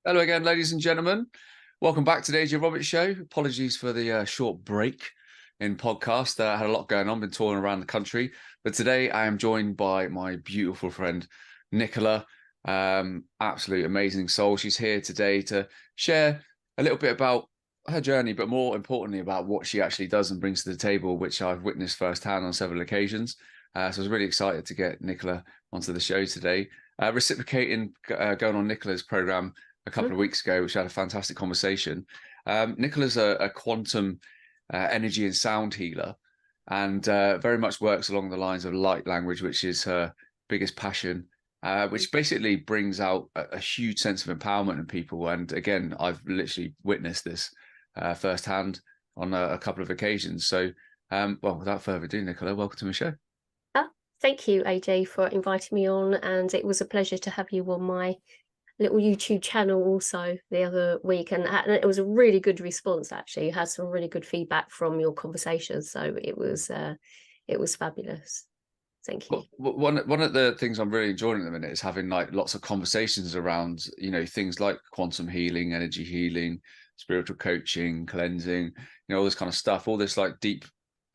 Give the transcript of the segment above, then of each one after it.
Hello again, ladies and gentlemen. Welcome back to the AJ Roberts Show. Apologies for the short break in podcast. I had a lot going on, been touring around the country. But today I am joined by my beautiful friend, Nicola. Absolute amazing soul. She's here today to share a little bit about her journey, but more importantly about what she actually does and brings to the table, which I've witnessed firsthand on several occasions. So I was really excited to get Nicola onto the show today. Reciprocating going on Nicola's program a couple of weeks ago, which had a fantastic conversation. Nicola's a quantum energy and sound healer, and very much works along the lines of light language, which is her biggest passion, which basically brings out a huge sense of empowerment in people. And again, I've literally witnessed this firsthand on a couple of occasions. So, well, without further ado, Nicola, welcome to my show. Thank you, AJ, for inviting me on, and it was a pleasure to have you on my little YouTube channel also the other week, and it was a really good response. Actually, you had some really good feedback from your conversations, so it was fabulous. Thank you. Well, one of the things I'm really enjoying at the minute is having like lots of conversations around, things like quantum healing, energy healing, spiritual coaching, cleansing, all this kind of stuff, all this like deep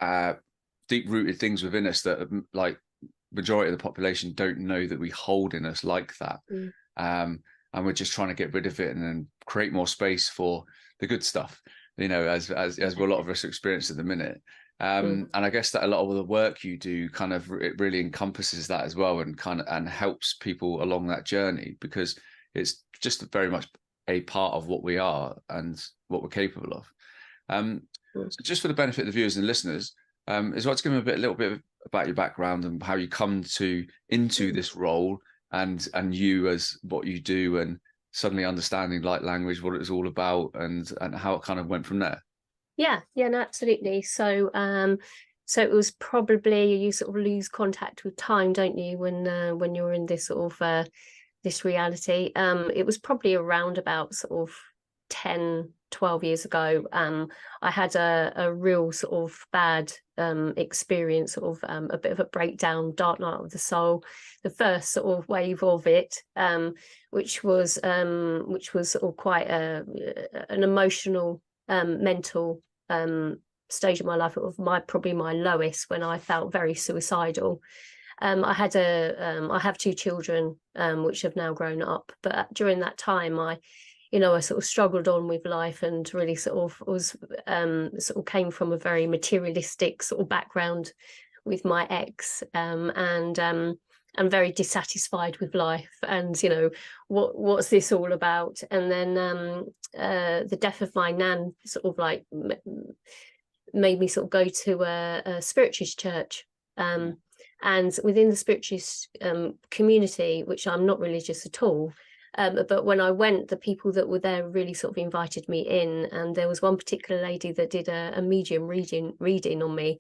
rooted things within us that like majority of the population don't know that we hold in us like that. And we're just trying to get rid of it and then create more space for the good stuff, as a lot of us experience at the minute. And I guess that a lot of the work you do kind of it really encompasses that as well, and helps people along that journey, because it's just very much a part of what we are and what we're capable of. So just for the benefit of the viewers and listeners, is what to give them a little bit about your background and how you come into this role, and you as what you do, and suddenly understanding light language, what it was all about, and how it kind of went from there. Yeah, no, absolutely. So it was probably, you sort of lose contact with time, don't you, when you're in this sort of this reality. It was probably around about sort of 10-12 years ago. I had a real sort of bad experience, sort of a bit of a breakdown, dark night of the soul, the first sort of wave of it, which was sort of quite an emotional, mental stage of my life. It was probably my lowest, when I felt very suicidal. I have two children, which have now grown up, but during that time I sort of struggled on with life, and really sort of was sort of came from a very materialistic sort of background with my ex, and I'm very dissatisfied with life, and what's this all about? And then the death of my nan sort of like made me sort of go to a spiritualist church, and within the spiritualist community, which I'm not religious at all, but when I went, the people that were there really sort of invited me in, and there was one particular lady that did a medium reading on me.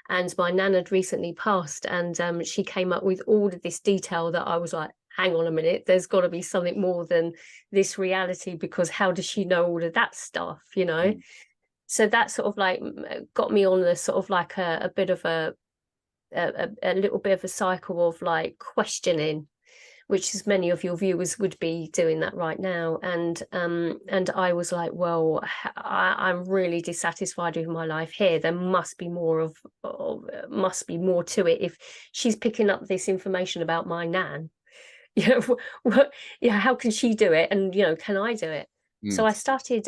And my nan had recently passed, and she came up with all of this detail that I was like, hang on a minute, there's got to be something more than this reality, because how does she know all of that stuff, So that sort of like got me on the sort of like a bit of a little bit of a cycle of like questioning, which as many of your viewers would be doing that right now. And I was like, well, I'm really dissatisfied with my life here. There must be more must be more to it. If she's picking up this information about my nan, how can she do it? And, can I do it? So I started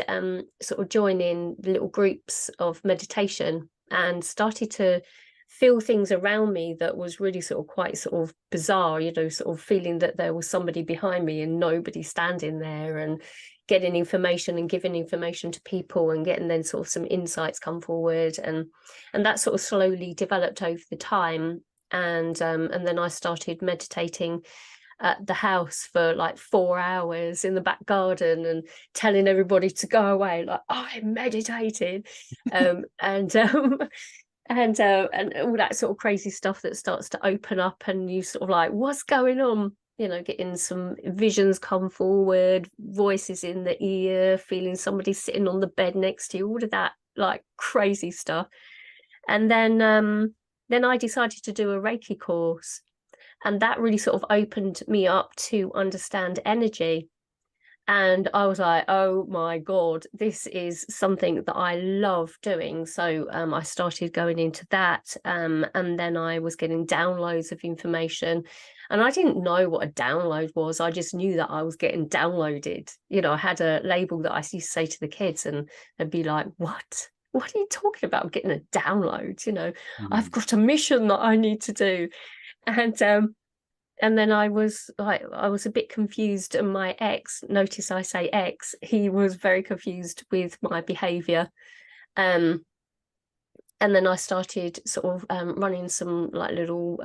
sort of joining little groups of meditation, and started to feel things around me that was really sort of quite sort of bizarre, sort of feeling that there was somebody behind me and nobody standing there, and getting information and giving information to people, and getting then sort of some insights come forward, and that sort of slowly developed over the time. And then I started meditating at the house for like 4 hours in the back garden, and telling everybody to go away, like, oh, I'm meditating. And all that sort of crazy stuff that starts to open up, and you sort of like, what's going on? Getting some visions come forward, voices in the ear, feeling somebody sitting on the bed next to you, all of that like crazy stuff. And then I decided to do a Reiki course, and that really sort of opened me up to understand energy. And I was like, oh my God, this is something that I love doing. So I started going into that. And then I was getting downloads of information. And I didn't know what a download was. I just knew that I was getting downloaded. You know, I had a label that I used to say to the kids, and they'd be like, what? What are you talking about? I'm getting a download? You know, I've got a mission that I need to do. And then I was a bit confused, and my ex, notice I say ex, he was very confused with my behavior. And then I started sort of running some like little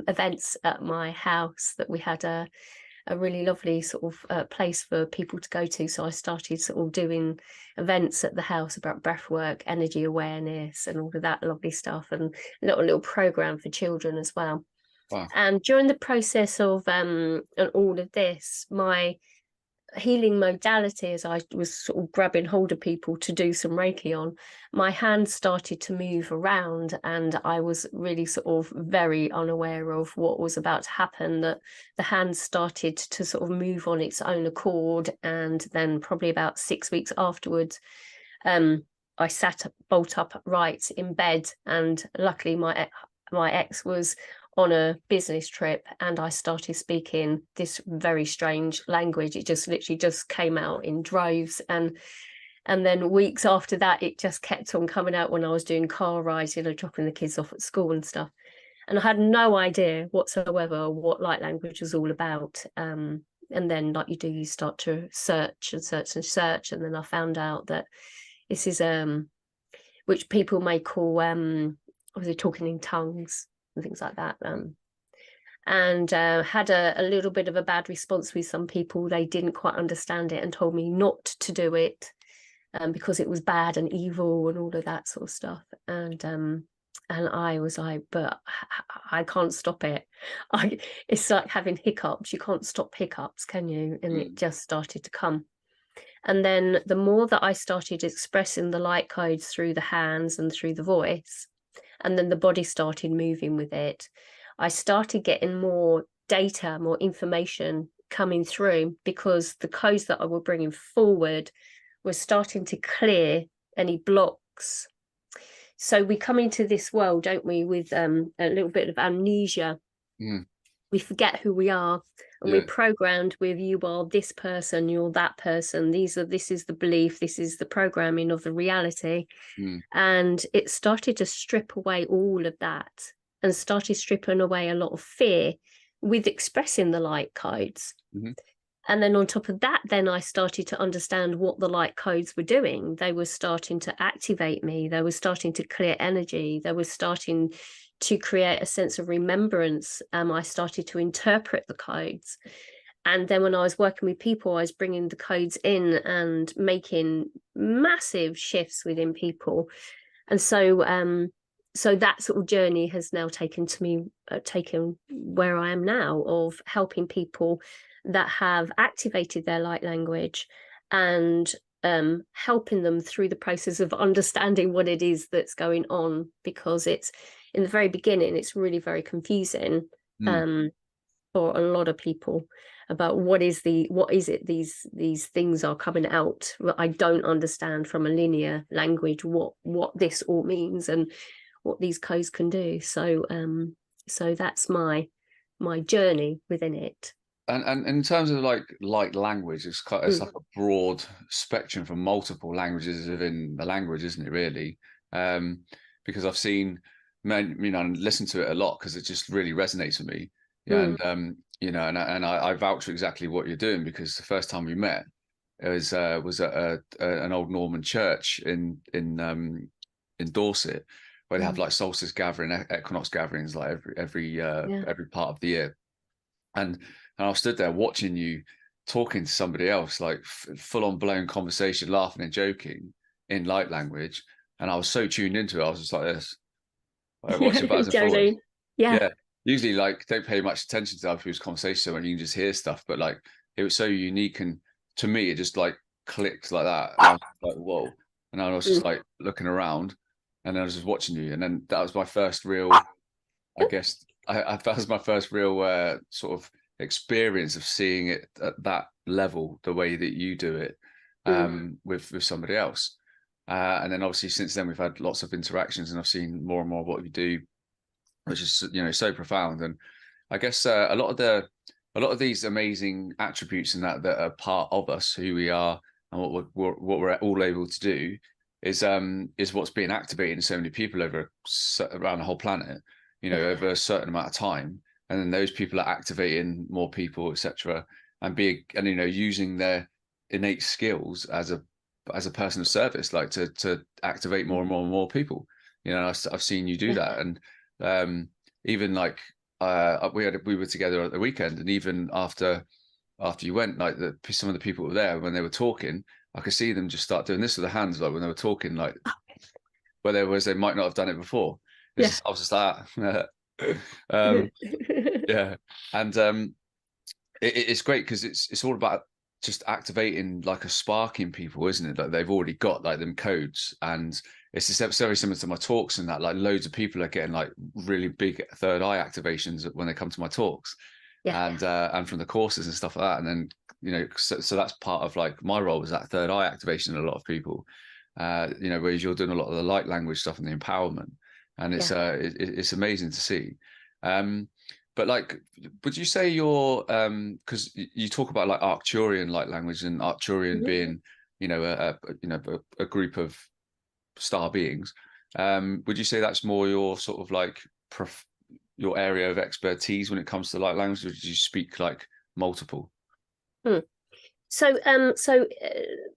events at my house, that we had a really lovely sort of place for people to go to. So I started sort of doing events at the house about breath work, energy awareness, and all of that lovely stuff, and a little program for children as well. Wow. And during the process of and all of this, my healing modality, as I was sort of grabbing hold of people to do some Reiki on, my hand started to move around, and I was really sort of very unaware of what was about to happen, that the hand started to sort of move on its own accord. And then probably about 6 weeks afterwards, I sat bolt upright in bed, and luckily my ex was on a business trip, and I started speaking this very strange language. It just literally just came out in droves, and then weeks after that, it just kept on coming out when I was doing car rides, you know, dropping the kids off at school and stuff. And I had no idea whatsoever what light language was all about. And then, like you do, you start to search and search and search, and then I found out that this is which people may call obviously talking in tongues and things like that. And had a little bit of a bad response with some people. They didn't quite understand it and told me not to do it because it was bad and evil and all of that sort of stuff. And I was like, but I can't stop it. It's like having hiccups. You can't stop hiccups, can you? And it just started to come. And then the more that I started expressing the light codes through the hands and through the voice, and then the body started moving with it, I started getting more data, more information coming through, because the codes that I were bringing forward were starting to clear any blocks. So we come into this world, don't we, with a little bit of amnesia. We forget who we are, and we're programmed with, you are this person, you're that person, this is the belief, this is the programming of the reality. And it started to strip away all of that, and started stripping away a lot of fear with expressing the light codes. And then on top of that, then I started to understand what the light codes were doing. They were starting to activate me. They were starting to clear energy. They were starting to create a sense of remembrance. I started to interpret the codes. And then when I was working with people, I was bringing the codes in and making massive shifts within people. And so so that sort of journey has now taken where I am now, of helping people that have activated their light language, and helping them through the process of understanding what it is that's going on, because it's, in the very beginning, it's really very confusing for a lot of people about what is it these things are coming out. I don't understand from a linear language what this all means and what these codes can do. So so that's my journey within it. And in terms of like light language, it's it's like a broad spectrum from multiple languages within the language, isn't it, really? Because I've seen, you know, and listened to it a lot, because it just really resonates with me. And you know, and I vouch for exactly what you're doing, because the first time we met, it was at an old Norman church in Dorset, where they have like solstice gathering, equinox gatherings, like every part of the year. And I stood there watching you talking to somebody else, like full on blown conversation, laughing and joking in light language. And I was so tuned into it. I was just like this, like watching backwards and forwards. Yeah. Usually, like, don't pay much attention to other people's conversation when you can just hear stuff. But like, it was so unique, and to me, it just like clicked like that. And I was like, whoa. And I was just like looking around, and I was just watching you. And then that was my first real, I guess, that was my first real sort of experience of seeing it at level the way that you do it with somebody else. And then obviously since then we've had lots of interactions, and I've seen more and more what you do, which is, you know, so profound. And I guess a lot of these amazing attributes and that are part of us, who we are, and what we're all able to do, is what's being activated in so many people around the whole planet, you know, over a certain amount of time. And then those people are activating more people, etc., and you know, using their innate skills as a person of service, like to activate more and more and more people. You know, I've seen you do that. And even like we were together at the weekend, and even after you went, like some of the people were there, when they were talking, I could see them just start doing this with their hands, like when they were talking, like where they might not have done it before. I was just like yeah. And it's great because it's all about just activating like a spark in people, isn't it? Like they've already got like them codes, and it's just very similar to my talks, and that like loads of people are getting like really big third eye activations when they come to my talks, and from the courses and stuff like that. And then, you know, so that's part of like my role, is that third eye activation in a lot of people, you know, whereas you're doing a lot of the light language stuff and the empowerment, and it's amazing to see. But like, would you say you're, because you talk about like Arcturian light language, and Arcturian being, you know, a group of star beings. Would you say that's more your sort of like your area of expertise when it comes to light language, or did you speak like multiple? So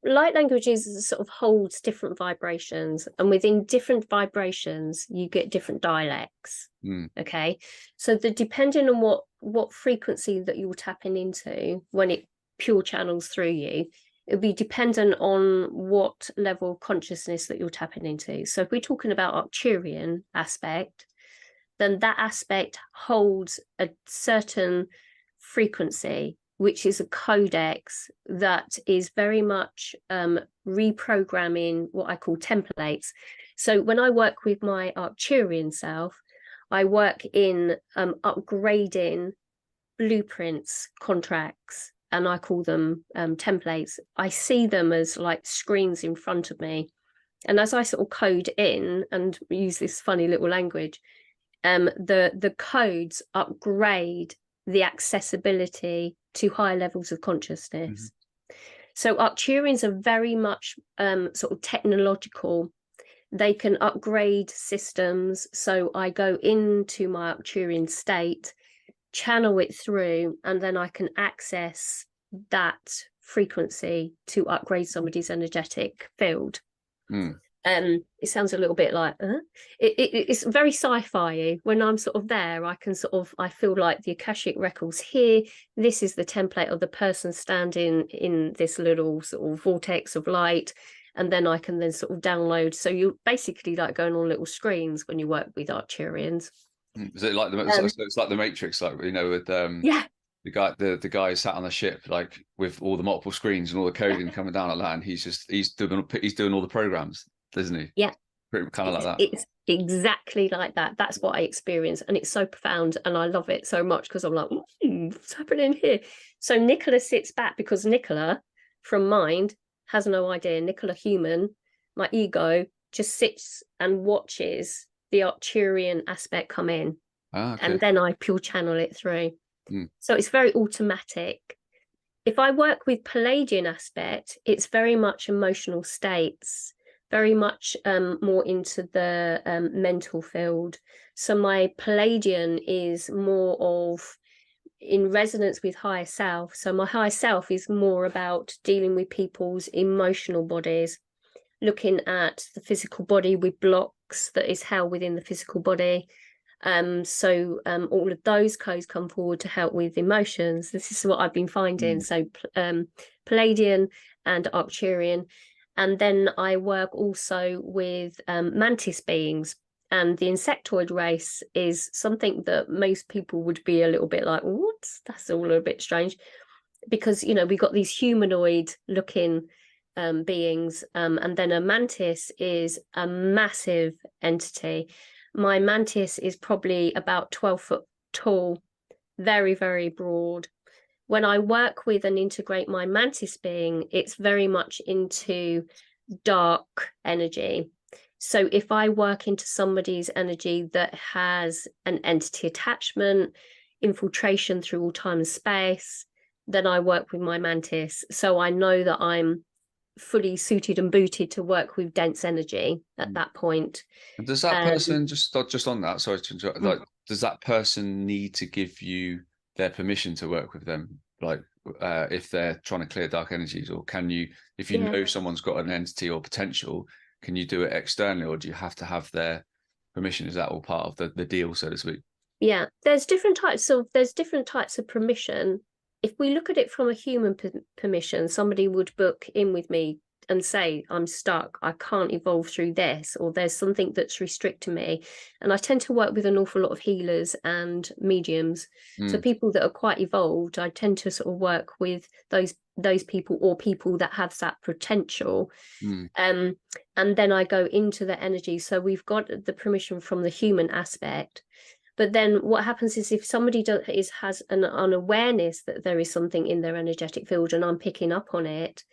light languages sort of holds different vibrations, and within different vibrations you get different dialects. Okay, so depending on what frequency that you're tapping into when it pure channels through you, it'll be dependent on what level of consciousness that you're tapping into. So if we're talking about Arcturian aspect, then that aspect holds a certain frequency, which is a codex that is very much reprogramming what I call templates. So when I work with my Arcturian self, I work in upgrading blueprints, contracts, and I call them templates. I see them as like screens in front of me. And as I sort of code in and use this funny little language, the codes upgrade the accessibility to higher levels of consciousness. So Arcturians are very much sort of technological. They can upgrade systems. So I go into my Arcturian state, channel it through, and then I can access that frequency to upgrade somebody's energetic field. It sounds a little bit like it's very sci-fi. When I'm sort of there, I feel like the Akashic records here, this is the template of the person standing in this little sort of vortex of light, and then I can then sort of download. So you're basically like going on little screens when you work with Arcturians. Is it like it's like the Matrix, like, you know, with the guy sat on the ship, like with all the multiple screens and all the coding coming down at that, and he's doing all the programs, isn't he? Yeah, pretty kind of like that. It's exactly like that. That's what I experience, and it's so profound, and I love it so much because I'm like, what's happening here? So Nicola sits back, because Nicola from mind has no idea. Nicola human, my ego, just sits and watches the Arcturian aspect come in, and then I pure channel it through. So it's very automatic. If I work with Palladian aspect, it's very much emotional states, very much more into the mental field. So my Palladian is more of in resonance with higher self. So my higher self is more about dealing with people's emotional bodies, looking at the physical body with blocks that is held within the physical body. So all of those codes come forward to help with emotions. This is what I've been finding. So Palladian and Arcturian. And then I work also with mantis beings. And the insectoid race is something that most people would be a little bit like, what? That's all a bit strange. Because, you know, we've got these humanoid looking beings. And then a mantis is a massive entity. My mantis is probably about 12 foot tall, very, very broad, When I work with and integrate my mantis being, it's very much into dark energy. So if I work into somebody's energy that has an entity attachment, infiltration through all time and space, then I work with my mantis. So I know that I'm fully suited and booted to work with dense energy at that point. And does that person, just on that, sorry to interrupt, like, does that person need to give you their permission to work with them? Like, if they're trying to clear dark energies, or can you, if you know someone's got an entity or potential, can you do it externally, or do you have to have their permission? Is that all part of the deal, so to speak? Yeah, there's different types of permission. If we look at it from a human permission, somebody would book in with me and say, I'm stuck, I can't evolve through this, or there's something that's restricting me. And I tend to work with an awful lot of healers and mediums. So people that are quite evolved, I tend to sort of work with those people, or people that have that potential. And then I go into the energy. So we've got the permission from the human aspect. But then what happens is, if somebody has an awareness that there is something in their energetic field and I'm picking up on it,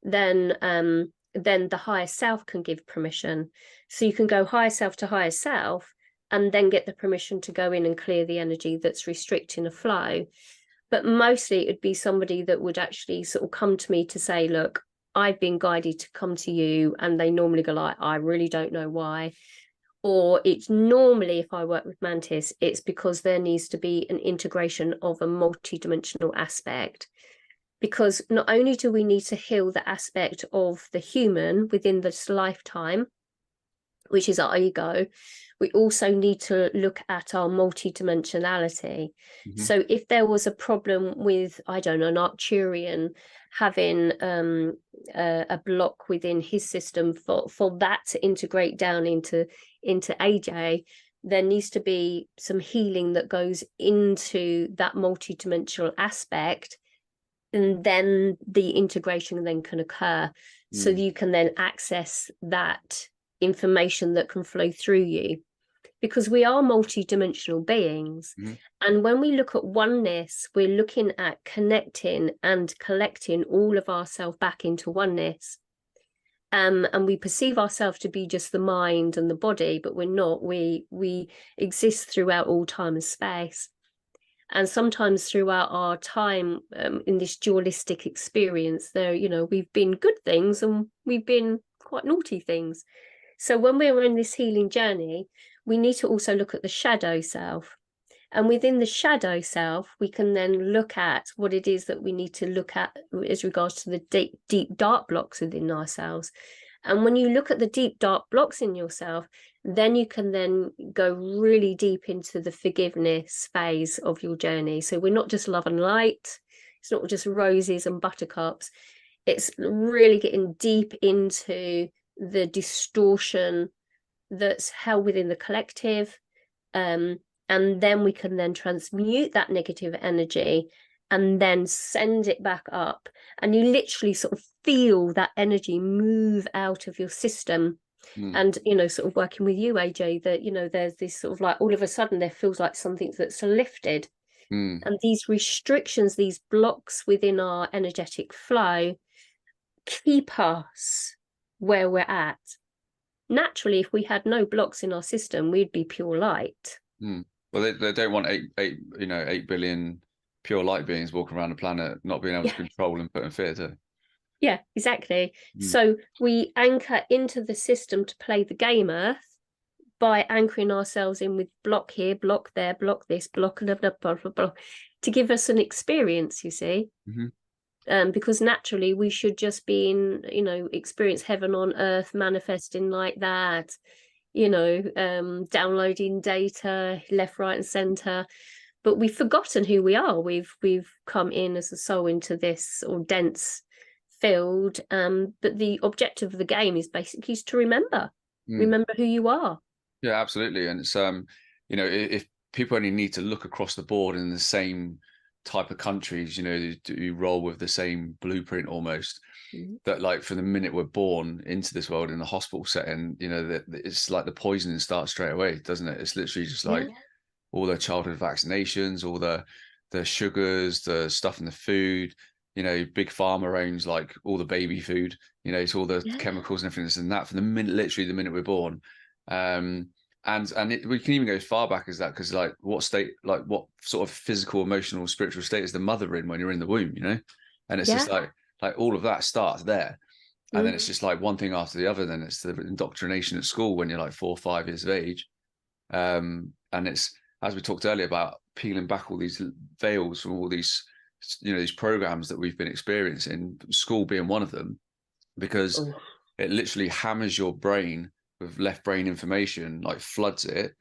then the higher self can give permission. So you can go higher self to higher self and then get the permission to go in and clear the energy that's restricting a flow. But mostly it'd be somebody that would actually sort of come to me to say, look, I've been guided to come to you. And they normally go like, I really don't know why. Or it's normally, if I work with mantis, it's because there needs to be an integration of a multidimensional aspect. Because not only do we need to heal the aspect of the human within this lifetime, which is our ego, we also need to look at our multidimensionality. So if there was a problem with, I don't know, an Arcturian having a block within his system for that to integrate down into AJ, there needs to be some healing that goes into that multidimensional aspect, and then the integration then can occur. So you can then access that information that can flow through you, because we are multidimensional beings. And when we look at oneness, we're looking at connecting and collecting all of ourselves back into oneness. And we perceive ourselves to be just the mind and the body, but we're not. We exist throughout all time and space. And sometimes throughout our time in this dualistic experience, there, we've been good things and we've been quite naughty things. So when we're in this healing journey, we need to also look at the shadow self. And within the shadow self, we can then look at what it is that we need to look at as regards to the deep dark blocks within ourselves. And when you look at the deep dark blocks in yourself, then you can then go really deep into the forgiveness phase of your journey. So we're not just love and light. It's not just roses and buttercups. It's really getting deep into the distortion that's held within the collective. And then we can then transmute that negative energy and then send it back up. And you literally sort of feel that energy move out of your system. And, sort of working with you, AJ, that, there's this sort of like, all of a sudden there feels like something that's lifted. And these restrictions, these blocks within our energetic flow keep us where we're at. Naturally, if we had no blocks in our system, we'd be pure light. Well, they don't want 8 billion pure light beings walking around the planet not being able to control and put in fear, do they? Yeah, exactly. So we anchor into the system to play the game Earth by anchoring ourselves in with block here, block there, block this, block, blah, blah, blah, blah, blah, to give us an experience, you see. Because naturally we should just be in, experience heaven on earth, manifesting like that, downloading data left, right and center. But we've forgotten who we are. We've come in as a soul into this or dense field, but the objective of the game is basically to remember who you are. Yeah, absolutely. And it's if people only need to look across the board in the same type of countries, you roll with the same blueprint almost, that like from the minute we're born into this world in the hospital setting, that it's like the poisoning starts straight away, doesn't it? It's literally just like all the childhood vaccinations, all the the sugars, the stuff in the food. You know, big pharma owns like all the baby food. You know, it's all the Yeah. chemicals and everything that's in that from the minute, literally the minute we're born. We can even go as far back as that, because like what sort of physical, emotional, spiritual state is the mother in when you're in the womb, you know? And it's just Yeah. like all of that starts there. And then Mm. it's just like one thing after the other. Then it's the indoctrination at school when you're like 4 or 5 years of age. And it's, as we talked earlier, about peeling back all these veils from all these, you know, these programs that we've been experiencing, school being one of them, because Oh. it literally hammers your brain with left brain information, like floods it,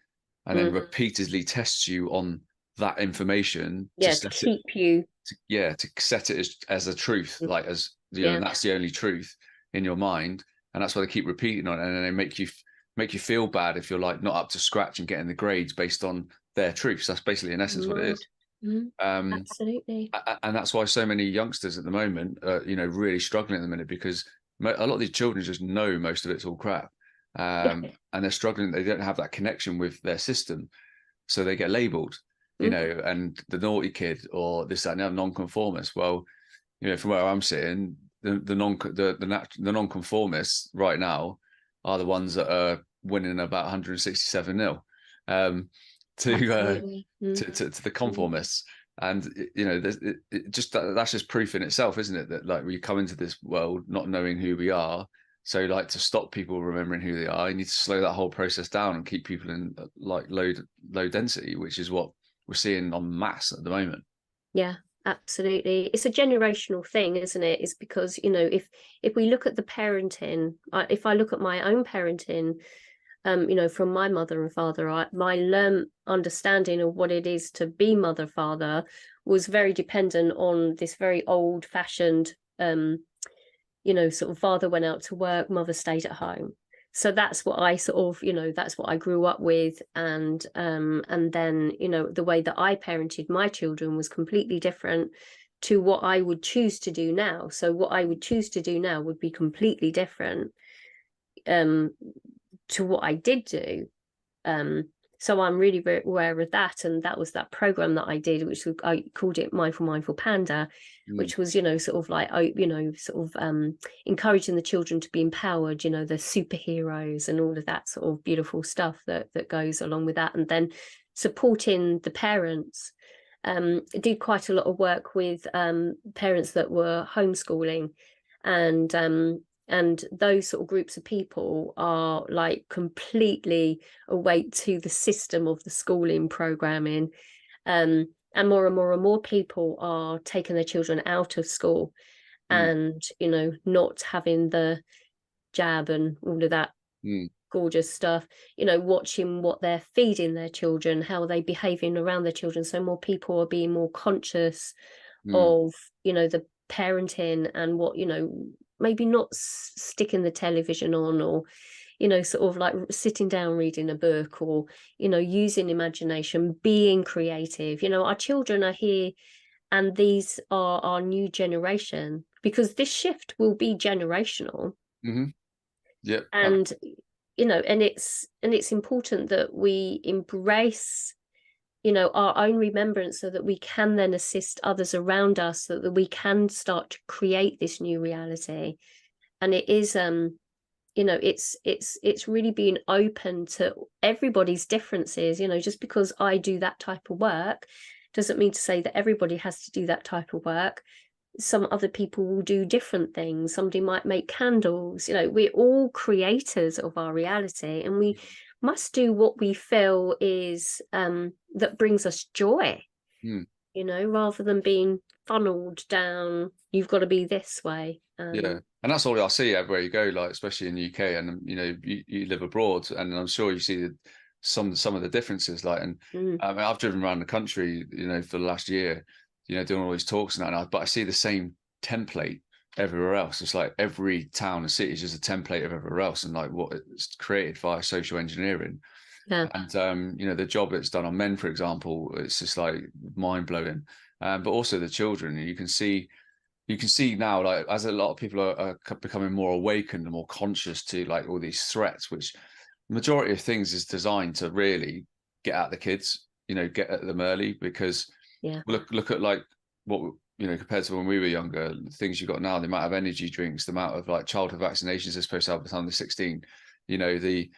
and then Mm. repeatedly tests you on that information to Yeah, to set it, keep you. to set it as a truth, like, as you know, Yeah. and that's the only truth in your mind. And that's why they keep repeating on it, and then they make you feel bad if you're like not up to scratch and getting the grades based on their truths. That's basically in essence what it Right. is. Mm. um Absolutely. and that's why so many youngsters at the moment are, you know, really struggling at the minute, because a lot of these children just know most of it's all crap. Yeah. And they're struggling, they don't have that connection with their system, so they get labeled, you Mm. know, and the naughty kid or this, that, and the other, non-conformist. Well, you know, from where I'm sitting, the non-conformists right now are the ones that are winning about 167 nil, to Absolutely. Mm. to the Mm. conformists. And you know, that's just proof in itself, isn't it, that like we come into this world not knowing who we are. So like, to stop people remembering who they are, you need to slow that whole process down and keep people in like low density, which is what we're seeing en masse at the moment. Yeah, absolutely. It's a generational thing, isn't it? It's because, you know, if we look at the parenting, if I look at my own parenting, you know, from my mother and father, my learned understanding of what it is to be mother, father was very dependent on this very old fashioned, you know, sort of father went out to work, mother stayed at home. So that's what I sort of, you know, that's what I grew up with. And then, you know, the way that I parented my children was completely different to what I would choose to do now. So what I would choose to do now would be completely different um to what I did do. Um, so I'm really aware of that, and that was that program that I did, which I called it Mindful Panda, Mm. which was, you know, sort of like, you know, sort of encouraging the children to be empowered, you know, the superheroes and all of that sort of beautiful stuff that goes along with that, and then supporting the parents. Did quite a lot of work with parents that were homeschooling, and those sort of groups of people are like completely awake to the system of the schooling programming, and more people are taking their children out of school, Mm. and, you know, not having the jab and all of that Mm. gorgeous stuff, you know, watching what they're feeding their children, how they're behaving around their children. So more people are being more conscious Mm. of, you know, the parenting and what, you know, maybe not sticking the television on, or, you know, sort of like sitting down reading a book, or, you know, using imagination, being creative. You know, our children are here, and these are our new generation, because this shift will be generational. Mm-hmm. Yep. And, you know, and it's important that we embrace, you know, our own remembrance, so that we can then assist others around us, so that we can start to create this new reality. And it is you know, it's really being open to everybody's differences. You know, just because I do that type of work doesn't mean to say that everybody has to do that type of work. Some other people will do different things. Somebody might make candles. You know, we're all creators of our reality, and we must do what we feel is that brings us joy, Mm. you know, rather than being funneled down, you've got to be this way. Yeah, and that's all I see everywhere you go, like especially in the UK, and you know, you live abroad, and I'm sure you see some of the differences. Like, and mm, I mean, I've driven around the country, you know, for the last year, you know, doing all these talks and that, but I see the same template everywhere else. It's like every town and city is just a template of everywhere else, and like what it's created via social engineering. yeah. And you know, the job it's done on men, for example, it's just like mind blowing. But also the children, you can see now, like, as a lot of people are becoming more awakened and more conscious to like all these threats, which the majority of things is designed to really get at the kids, you know, get at them early, because Yeah. Look at like what, you know, compared to when we were younger, the things you got now, the amount of energy drinks, the amount of like childhood vaccinations they're supposed to have by the time they're 16, you know, you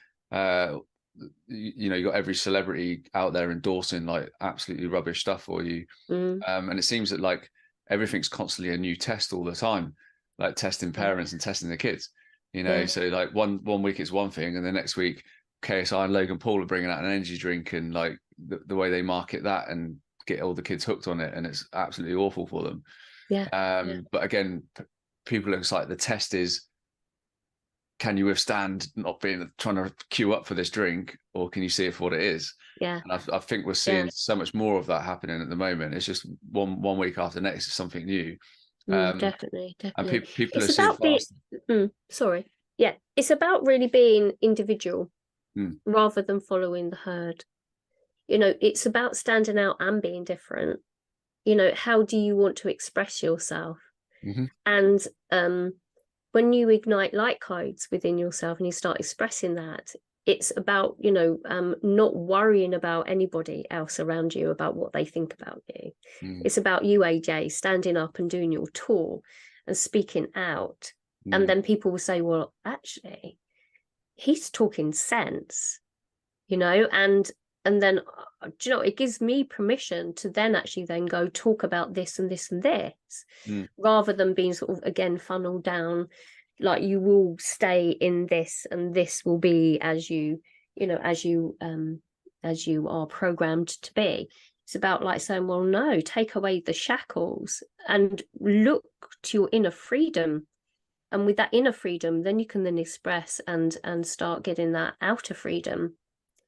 know, you got every celebrity out there endorsing like absolutely rubbish stuff for you. And it seems that like everything's constantly a new test all the time, like testing parents and testing the kids, you know. Yeah. So like one week it's one thing, and the next week KSI and Logan Paul are bringing out an energy drink, and like the way they market that and get all the kids hooked on it, and it's absolutely awful for them. Yeah. But again, people, it's like the test is, can you withstand not being trying to queue up for this drink, or can you see it for what it is? Yeah. And I think we're seeing so much more of that happening at the moment. It's just one week after next is something new. Definitely. And people are It's seeing about being, fast. sorry. Yeah. It's about really being individual Mm. rather than following the herd. You know, it's about standing out and being different. You know, how do you want to express yourself? Mm-hmm. And when you ignite light codes within yourself and you start expressing that, it's about, you know, not worrying about anybody else around you about what they think about you. It's about you, AJ, standing up and doing your tour and speaking out. And then people will say, well, actually, he's talking sense, you know, and then, do you know, it gives me permission to then actually then go talk about this and this and this, rather than being sort of, again, funneled down, like you will stay in this and this will be as you know, as you are programmed to be. It's about like saying, well, no, take away the shackles and look to your inner freedom. And with that inner freedom, then you can then express and start getting that outer freedom.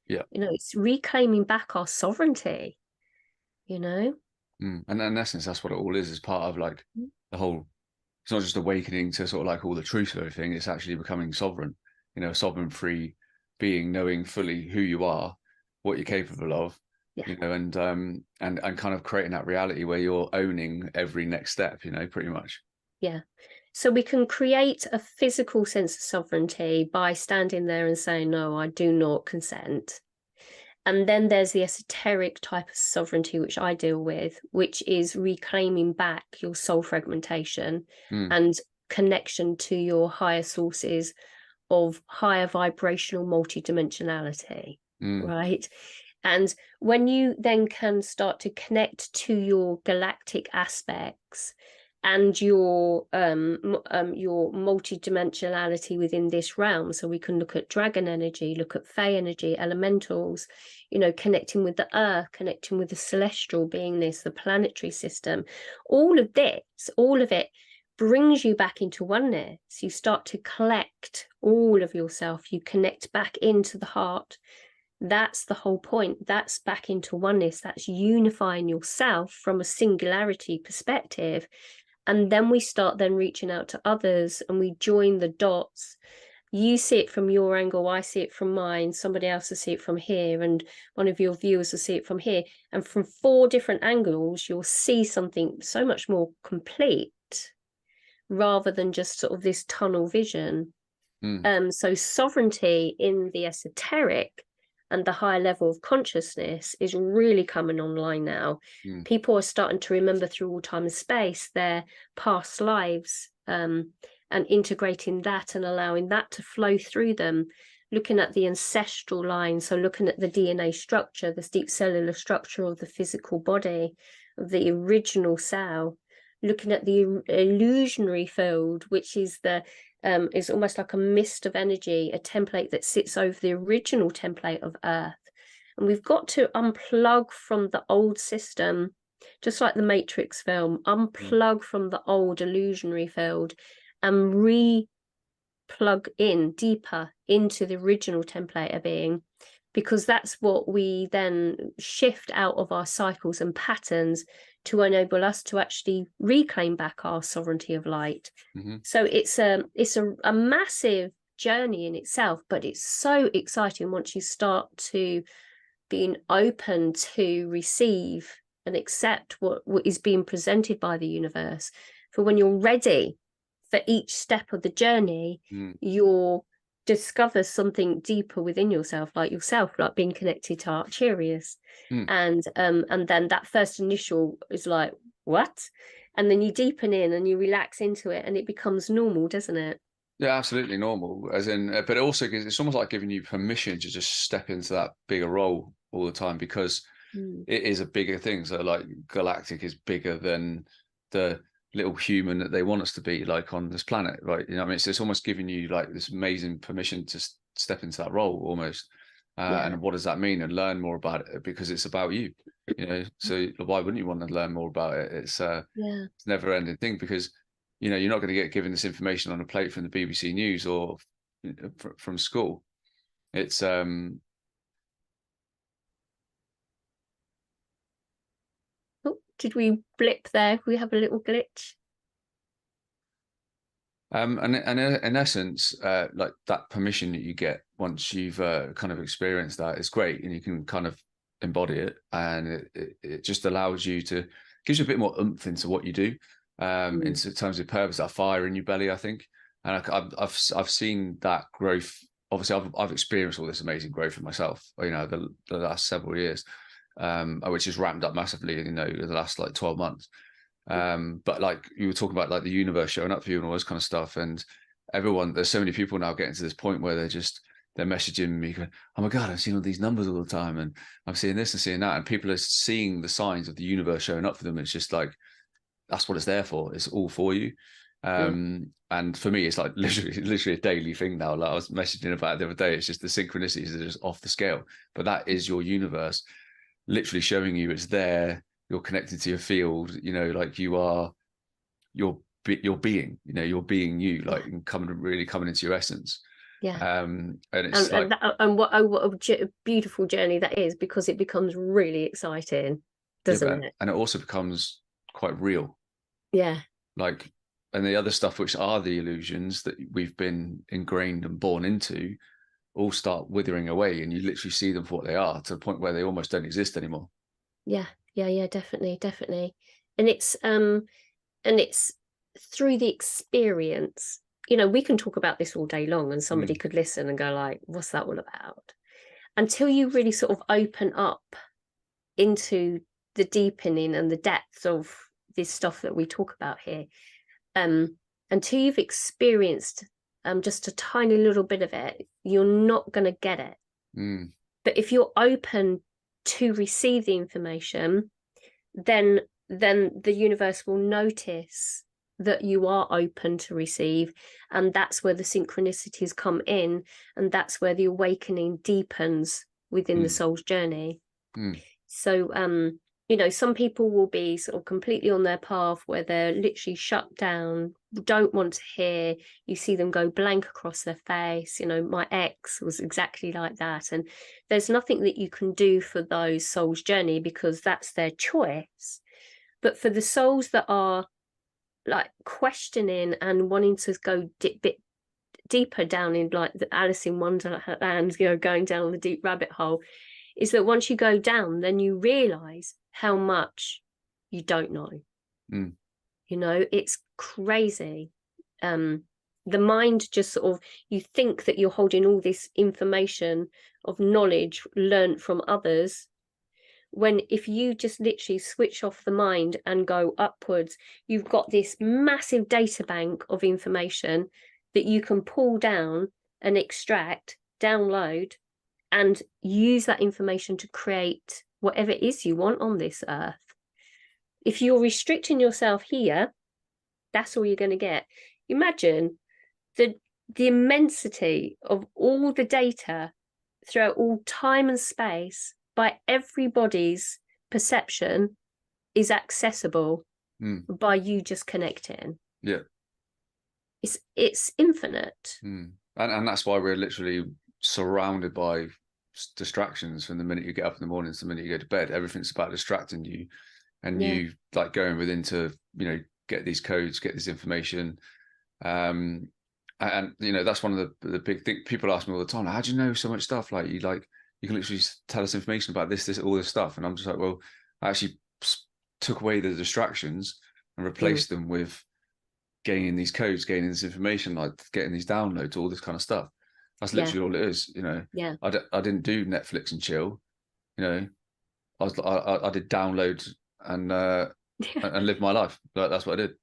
Yeah. You know, it's reclaiming back our sovereignty, you know? And in essence, that's what it all is part of like the whole, it's not just awakening to sort of like all the truth of everything, it's actually becoming sovereign, you know, a sovereign free being, knowing fully who you are, what you're capable of, you know, and kind of creating that reality where you're owning every next step, you know, pretty much. Yeah. So we can create a physical sense of sovereignty by standing there and saying, no, I do not consent. And then there's the esoteric type of sovereignty, which I deal with, which is reclaiming back your soul fragmentation and connection to your higher sources of higher vibrational multidimensionality, right? And when you then can start to connect to your galactic aspects and your multidimensionality within this realm, so we can look at dragon energy, look at fey energy, elementals, you know, connecting with the earth, connecting with the celestial beingness, the planetary system, all of it brings you back into oneness. You start to collect all of yourself, you connect back into the heart. That's the whole point. That's back into oneness. That's unifying yourself from a singularity perspective. And then we start then reaching out to others and we join the dots. You see it from your angle, I see it from mine, somebody else will see it from here, and one of your viewers will see it from here. And from 4 different angles, you'll see something so much more complete rather than just sort of this tunnel vision. So sovereignty in the esoteric and the higher level of consciousness is really coming online now. People are starting to remember through all time and space their past lives, and integrating that and allowing that to flow through them, looking at the ancestral line, so looking at the DNA structure, the deep cellular structure of the physical body, of the original cell, looking at the illusionary field, which is is almost like a mist of energy, a template that sits over the original template of Earth. And we've got to unplug from the old system, just like the Matrix film, unplug from the old illusionary field and re-plug in deeper into the original template of being, because that's what we then shift out of our cycles and patterns to enable us to actually reclaim back our sovereignty of light. So it's a massive journey in itself, but it's so exciting once you start to being open to receive and accept what is being presented by the universe. For when you're ready for each step of the journey, you're discover something deeper within yourself, like being connected to Arcturus. And then that first initial is like, what? And then you deepen in and you relax into it, and it becomes normal, doesn't it? Yeah, absolutely normal. As in, but it also it's almost like giving you permission to just step into that bigger role all the time, because it is a bigger thing. So like Galactic is bigger than the little human that they want us to be, like on this planet, right? You know what I mean? So it's almost giving you like this amazing permission to step into that role almost. And what does that mean? And learn more about it, because it's about you, you know. So why wouldn't you want to learn more about it? It's it's a never ending thing, because you know, you're not going to get given this information on a plate from the BBC News or from school. It's Oh, did we blip there? We have a little glitch. and in essence, like that permission that you get once you've kind of experienced that is great, and you can kind of embody it, and it just allows you to, gives you a bit more oomph into what you do, in terms of purpose, that fire in your belly, I think. And I've seen that growth. Obviously, I've experienced all this amazing growth for myself, you know, the last several years, which has ramped up massively, you know, the last like 12 months. But like you were talking about, like the universe showing up for you and all this kind of stuff, and everyone, there's so many people now getting to this point where they're messaging me going, oh my God, I'm seeing all these numbers all the time, and I'm seeing this and seeing that, and people are seeing the signs of the universe showing up for them. It's just like, that's what it's there for. It's all for you. And for me, it's like literally a daily thing now. Like I was messaging about it the other day. It's just the synchronicities are just off the scale. But that is your universe literally showing you it's there. You're connected to your field. You know, like you're being. You know, you're being you. Like and really coming into your essence. And it's what a beautiful journey that is, because it becomes really exciting, doesn't it? And it also becomes quite real. Yeah. Like, and the other stuff, which are the illusions that we've been ingrained and born into, all start withering away, and you literally see them for what they are, to the point where they almost don't exist anymore. Yeah, definitely. And it's through the experience. You know, we can talk about this all day long, and somebody could listen and go like, what's that all about? Until you really sort of open up into the deepening and the depths of this stuff that we talk about here, until you've experienced just a tiny little bit of it, you're not going to get it. But if you're open to receive the information, then the universe will notice that you are open to receive, and that's where the synchronicities come in, and that's where the awakening deepens within the soul's journey. So you know, some people will be sort of completely on their path where they're literally shut down, don't want to hear. You see them go blank across their face. You know, my ex was exactly like that. And there's nothing that you can do for those souls' journey, because that's their choice. But for the souls that are like questioning and wanting to go bit deeper down in, like the Alice in Wonderland, you know, going down the deep rabbit hole, is that once you go down, then you realize how much you don't know. You know, it's crazy. The mind just sort of, you think that you're holding all this information of knowledge learnt from others, when if you just literally switch off the mind and go upwards, you've got this massive data bank of information that you can pull down and extract, download, and use that information to create whatever it is you want on this earth. If you're restricting yourself here, that's all you're going to get. Imagine the immensity of all the data throughout all time and space, by everybody's perception, is accessible by you just connecting. Yeah. It's infinite. And that's why we're literally surrounded by distractions from the minute you get up in the morning to the minute you go to bed. Everything's about distracting you, and you like going within to, you know, get these codes, get this information. And you know, that's one of the big things people ask me all the time, how do you know so much stuff? Like you can literally tell us information about this all this stuff. And I'm just like, well, I actually took away the distractions and replaced them with gaining these codes, gaining this information, like getting these downloads, all this kind of stuff. That's Yeah. literally all it is. You know, Yeah. I didn't do Netflix and chill. You know, I did download and live my life. Like, that's what I did.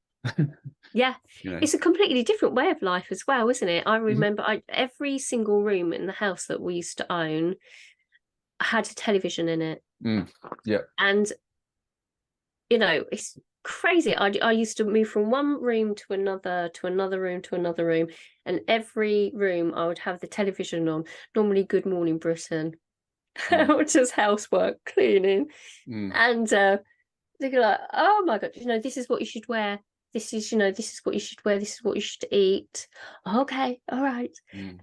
Yeah, You know. it's a completely different way of life as well, isn't it? I Mhm. remember every single room in the house that we used to own had a television in it. Yeah. And, it's crazy. I used to move from one room to another, to another room, to another room. And every room I would have the television on, normally Good Morning Britain, Mm. which is housework, cleaning. Mm. And they're like, oh my God, this is what you should wear. This is what you should wear. This is what you should eat. Okay, all right. Mm.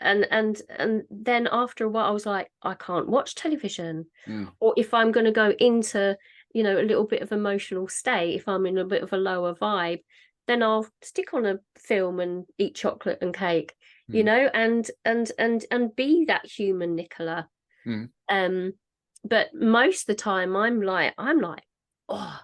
And then after a while, I was like, I can't watch television. Mm. Or if I'm going to go into, a little bit of emotional state, if I'm in a bit of a lower vibe, then I'll stick on a film and eat chocolate and cake, Mm. and be that human Nicola. Mm. But most of the time I'm like, oh,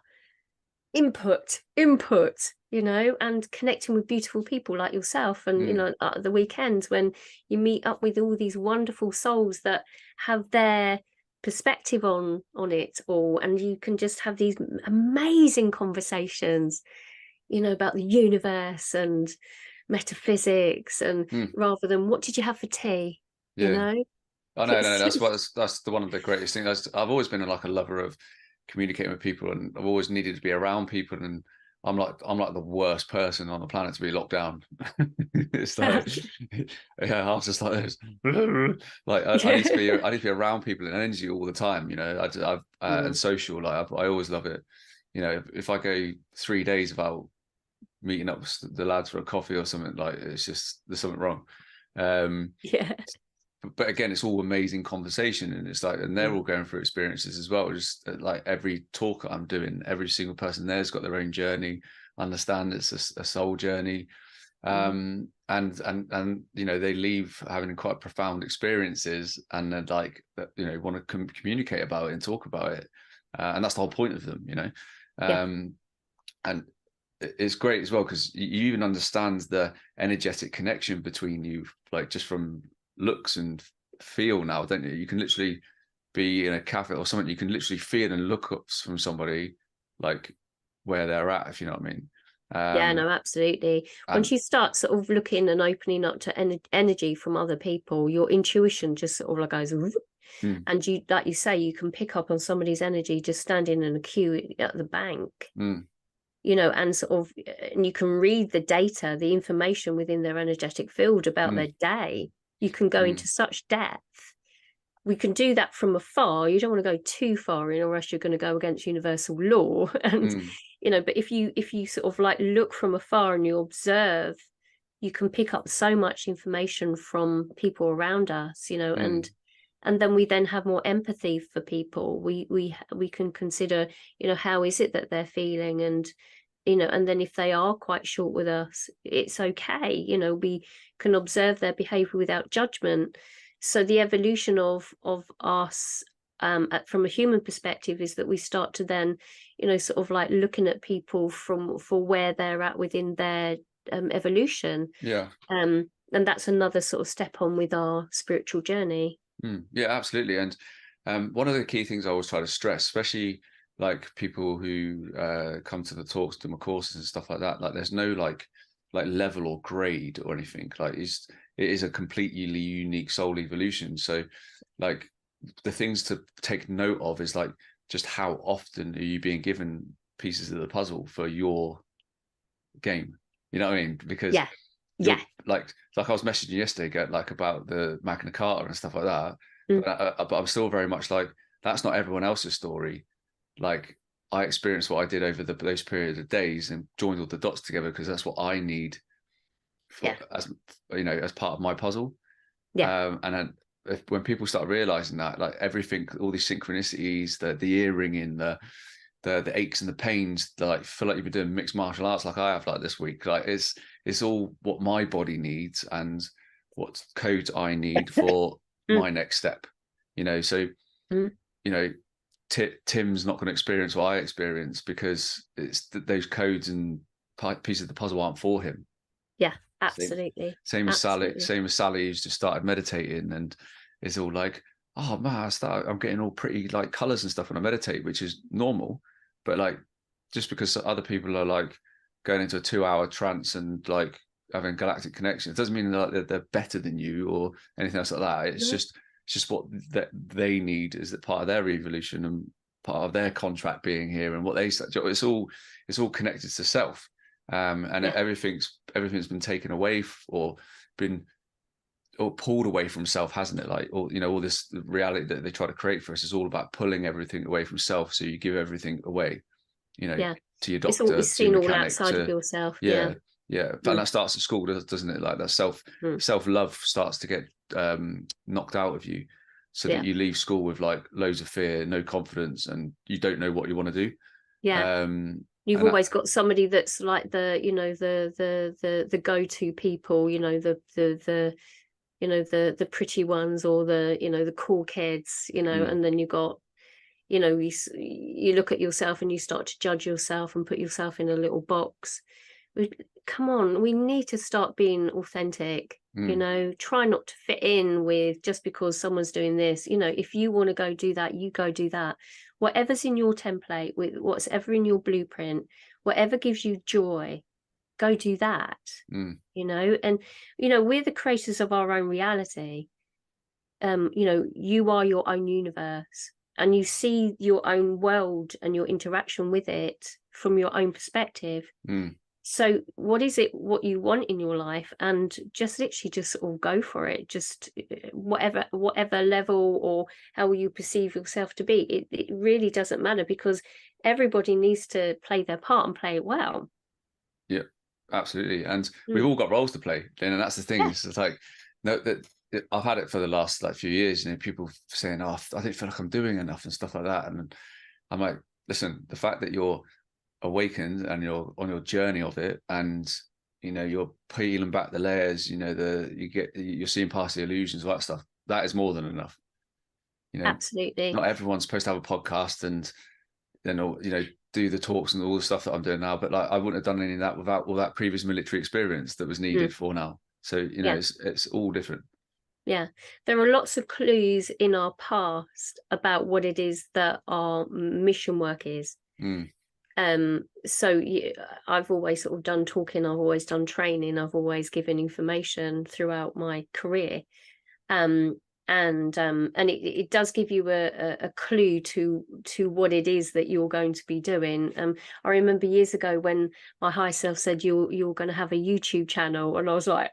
input, and connecting with beautiful people like yourself. And Mm. at the weekends when you meet up with all these wonderful souls that have their perspective on it all, and you can just have these amazing conversations, about the universe and metaphysics, and Mm. rather than what did you have for tea, Yeah. I know, no, it's that's just, that's the one of the greatest things. I've always been like a lover of communicating with people, and I've always needed to be around people. And I'm like the worst person on the planet to be locked down. It's like, yeah, I was just like this. Like I need to be around people and energy all the time. And Mm, social. Like I always love it. If I go 3 days without meeting up with the lads for a coffee or something, like it's just there's something wrong. Um, yeah. but again, it's all amazing conversation, and it's like, and they're all Mm, going through experiences as well. Just like every talk that I'm doing, every single person there's got their own journey. Understand it's a soul journey, mm. and they leave having quite profound experiences, and then like want to communicate about it and talk about it, and that's the whole point of them. Yeah. And it's great as well because you even understand the energetic connection between you, like just from looks and feel now, don't you? You can literally be in a cafe or something, you can literally feel and look up from somebody, like where they're at, if you know what I mean. Yeah, Um, no, absolutely. Once and you start sort of looking and opening up to energy from other people, your intuition just sort of like goes, "Whoop," mm, and you, like you say, you can pick up on somebody's energy just standing in a queue at the bank, mm, and sort of, and you can read the data, the information within their energetic field about mm, their day. You can go mm, into such depth. We can do that from afar. You don't want to go too far in, or else you're going to go against universal law. And mm, but if you sort of like look from afar and you observe, you can pick up so much information from people around us, mm, and then we then have more empathy for people. We can consider, how is it that they're feeling, and and then if they are quite short with us, it's okay. We can observe their behavior without judgment. So the evolution of us, from a human perspective, is that we start to then, sort of like looking at people for where they're at within their evolution. yeah. And that's another sort of step on with our spiritual journey. Yeah, absolutely. And one of the key things I always try to stress, especially like people who come to the talks, to my courses and stuff like that, like there's no like level or grade or anything. Like it is a completely unique soul evolution. So like the things to take note of is like just how often are you being given pieces of the puzzle for your game? You know what I mean? Because Yeah, you're yeah. like I was messaging you yesterday, like about the Magna Carta and stuff like that. Mm, But I'm still very much like that's not everyone else's story. Like I experienced what I did over those period of days and joined all the dots together because that's what I need for yeah, as part of my puzzle. yeah. And then when people start realizing that, like everything, all these synchronicities, the earring in the aches and the pains, like feel like you've been doing mixed martial arts like I have like this week. Like it's all what my body needs and what codes I need for Mm, my next step. So mm, you know, Tim's not going to experience what I experience because it's those codes and pieces of the puzzle aren't for him. Yeah, Same, absolutely. same as Sally. Absolutely. Same as Sally, who's just started meditating, and is all like, "Oh man, I'm getting all pretty like colors and stuff when I meditate," which is normal. But like, just because other people are like going into a 2-hour trance and like having galactic connection, it doesn't mean that they're better than you or anything else like that. No. It's just what that they need is that part of their evolution and part of their contract being here and what they. It's all connected to self. And Yeah. everything's been taken away or been or pulled away from self, hasn't it? Like, all this reality that they try to create for us is all about pulling everything away from self. So you give everything away, Yeah. to your It's all, doctor, it's to your seen all mechanic, outside of to yourself. Yeah. yeah, yeah. And Mm, that starts at school, doesn't it? Like that mm. self love starts to get knocked out of you, so that Yeah. you leave school with like loads of fear, no confidence, and you don't know what you want to do. Yeah. You've And that, always got somebody that's like the go-to people, the pretty ones, or the cool kids, mm, and then you got, you look at yourself and you start to judge yourself and put yourself in a little box. Come on, we need to start being authentic. mm, Try not to fit in with just because someone's doing this. If you want to go do that, you go do that. Whatever's in your template, with whatever in your blueprint, whatever gives you joy, go do that. mm, And we're the creators of our own reality. You are your own universe, and you see your own world and your interaction with it from your own perspective. mm. So what is it, what you want in your life? And just literally just all go for it. Just whatever level or how you perceive yourself to be, it really doesn't matter, because everybody needs to play their part and play it well. Yeah, absolutely. And we've Mm. all got roles to play. And that's the thing. Yeah. It's like, no, that I've had it for the last like few years, people saying, "Oh, I don't feel like I'm doing enough," and stuff like that. And I'm like, listen, the fact that you're awakened and you're on your journey of it, and you're peeling back the layers, you're seeing past the illusions, all that stuff. That is more than enough. Absolutely. Not everyone's supposed to have a podcast and then do the talks and all the stuff that I'm doing now. But like, I wouldn't have done any of that without all that previous military experience that was Mm. needed for now. So Yeah. it's all different. Yeah, there are lots of clues in our past about what it is that our mission work is. Mm, So I've always sort of done talking, I've always done training, I've always given information throughout my career. Um, and it does give you a clue to what it is that you're going to be doing. I remember years ago when my higher self said you're going to have a YouTube channel, and I was like,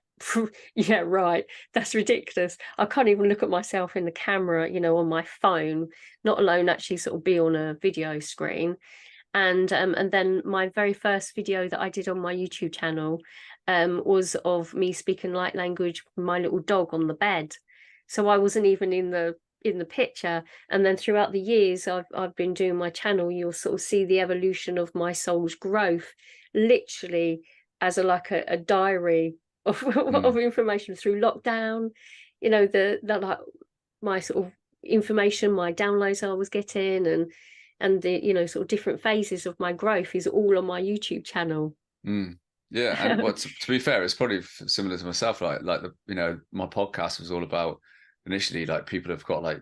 yeah, right, that's ridiculous. I can't even look at myself in the camera, on my phone, not alone actually sort of be on a video screen. And then my very first video that I did on my YouTube channel was of me speaking light language with my little dog on the bed. So I wasn't even in the picture. And then throughout the years I've been doing my channel, you'll sort of see the evolution of my soul's growth, literally as a diary of, mm, of information through lockdown, the like my sort of information, my downloads I was getting, and the sort of different phases of my growth is all on my YouTube channel. mm. Yeah, and well, to be fair, it's probably similar to myself. Like my podcast was all about initially like people have got like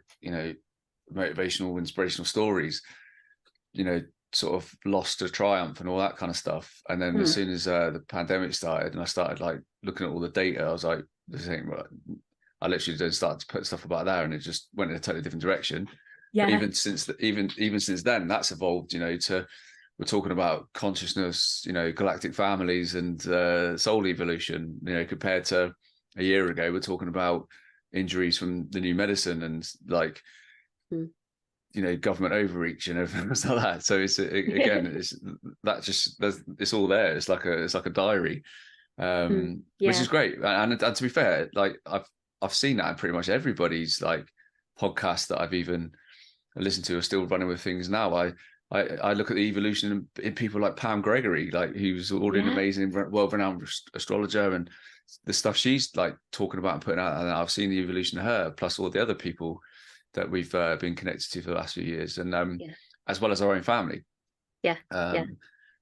motivational, inspirational stories, sort of lost to triumph and all that kind of stuff. And then as Mm. soon as the pandemic started and I started like looking at all the data, I was like, I literally did start to put stuff about there, and it just went in a totally different direction. But Yeah. even since then, that's evolved. We're talking about consciousness, galactic families and soul evolution. Compared to a year ago, we're talking about injuries from the new medicine and like Mm. Government overreach and everything like that. So it's all there. It's like a diary, which Yeah. is great. And to be fair, like I've seen that in pretty much everybody's like podcast that I've even listened to are still running with things now. I look at the evolution in people like Pam Gregory, like who's already an Yeah. amazing, world-renowned astrologer, and the stuff she's like talking about and putting out. And I've seen the evolution of her, plus all the other people that we've been connected to for the last few years, and Yeah. as well as our own family. Yeah. Yeah.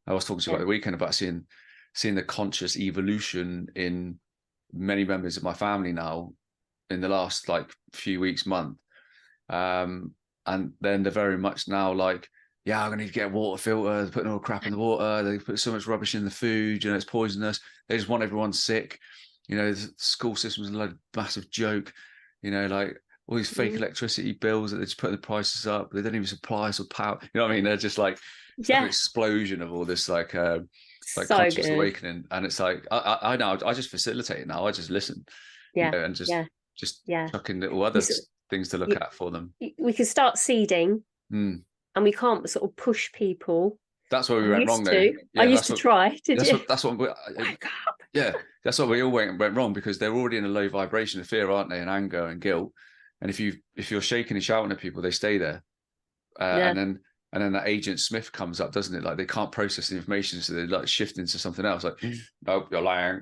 I was talking to you about the weekend about seeing seeing the conscious evolution in many members of my family now in the last like few weeks, month. And then they're very much now like, yeah, I'm gonna need to get a water filter. They're putting all crap in the water. They put so much rubbish in the food. You know, it's poisonous. They just want everyone sick. You know, the school system's a massive joke. You know, like all these fake electricity bills that they just put the prices up. They don't even supply us with power. You know what I mean? They're just like, it's like an explosion of all this like so conscious good. awakening. And it's like I know I just facilitate it now. I just listen. You know, and just chucking little other things to look at for them. We can start seeding, and we can't sort of push people. That's where we went wrong, though. I used to try. That's what that's what we all went wrong, because they're already in a low vibration of fear, aren't they, and anger and guilt. And if you're shaking and shouting at people, they stay there. And then that Agent Smith comes up, doesn't it? Like they can't process the information, so they like shift into something else. Like, no, you're lying,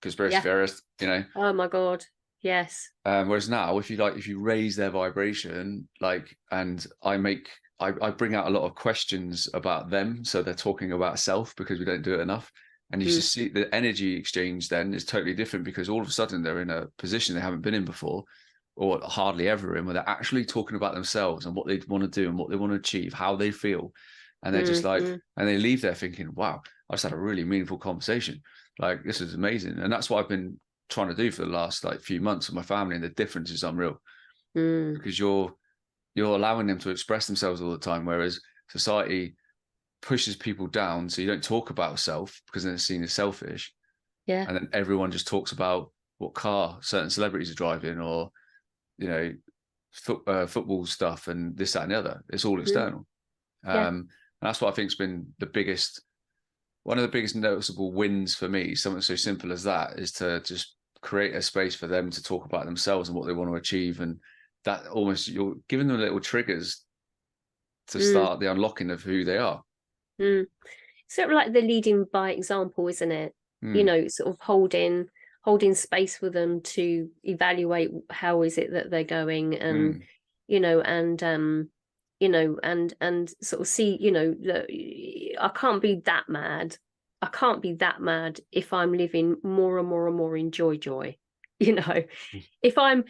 conspiracy theorist. You know. Oh my God. Yes. Whereas now, if you raise their vibration, like, and I bring out a lot of questions about them, so they're talking about self, because we don't do it enough. And you just see the energy exchange then is totally different, because all of a sudden they're in a position they haven't been in before, or hardly ever in, where they're actually talking about themselves and what they want to do and what they want to achieve, how they feel. And they're just like, and they leave there thinking, wow, I just had a really meaningful conversation. Like, this is amazing. And that's what I've been trying to do for the last like few months with my family. And the difference is unreal, because you're allowing them to express themselves all the time, whereas society pushes people down, so you don't talk about self, because then it's seen as selfish. And then everyone just talks about what car certain celebrities are driving, or you know, football stuff and this, that, and the other. It's all external. And that's what I think has been one of the biggest noticeable wins for me. Something so simple as that is to just create a space for them to talk about themselves and what they want to achieve. And that almost, you're giving them little triggers to start the unlocking of who they are. Sort of like the leading by example, isn't it? You know, sort of holding space for them to evaluate how is it that they're going, and you know, and you know, and sort of see, you know, I can't be that mad. I can't be that mad if I'm living more and more and more in joy. You know, if I'm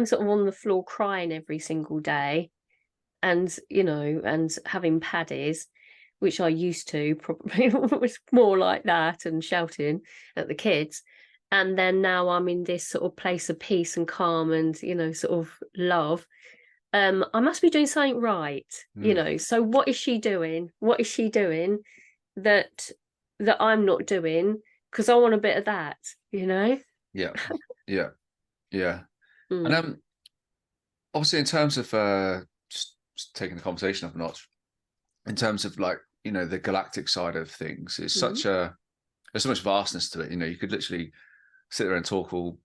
sort of on the floor crying every single day, and you know, and having paddies, which I used to, probably was more like that, and shouting at the kids. And then now I'm in this sort of place of peace and calm and, you know, sort of love. I must be doing something right, you know. So what is she doing? What is she doing that I'm not doing? Because I want a bit of that, you know? Yeah. And obviously in terms of just taking the conversation up a notch, in terms of like, you know, the galactic side of things, it's there's so much vastness to it. You know, you could literally sit there and talk all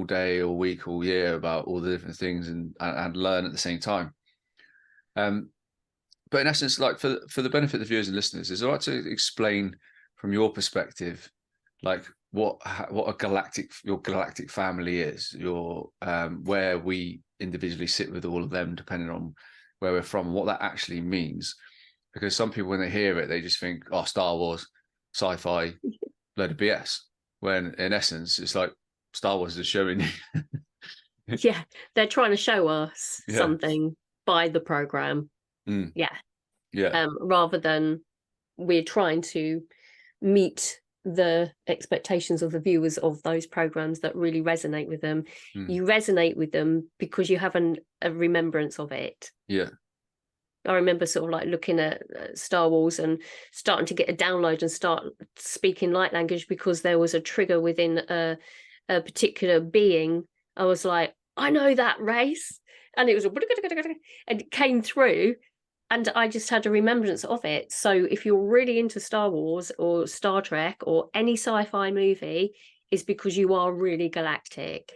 day, all week, all year about all the different things and learn at the same time. But in essence, like for the benefit of the viewers and listeners, is it all right to explain from your perspective, like what your galactic family is, your where we individually sit with all of them, depending on where we're from, and what that actually means. Because some people, when they hear it, they just think, oh, Star Wars, sci-fi, load of BS. When in essence, it's like Star Wars is showing you. They're trying to show us something by the program. Rather than we're trying to meet the expectations of the viewers of those programs that really resonate with them. You resonate with them because you have a remembrance of it. I remember sort of like looking at Star Wars and starting to get a download and start speaking light language because there was a trigger within a particular being. I was like, I know that race. And it was and it came through, and I just had a remembrance of it. So if you're really into Star Wars or Star Trek or any sci-fi movie, it's because you are really galactic.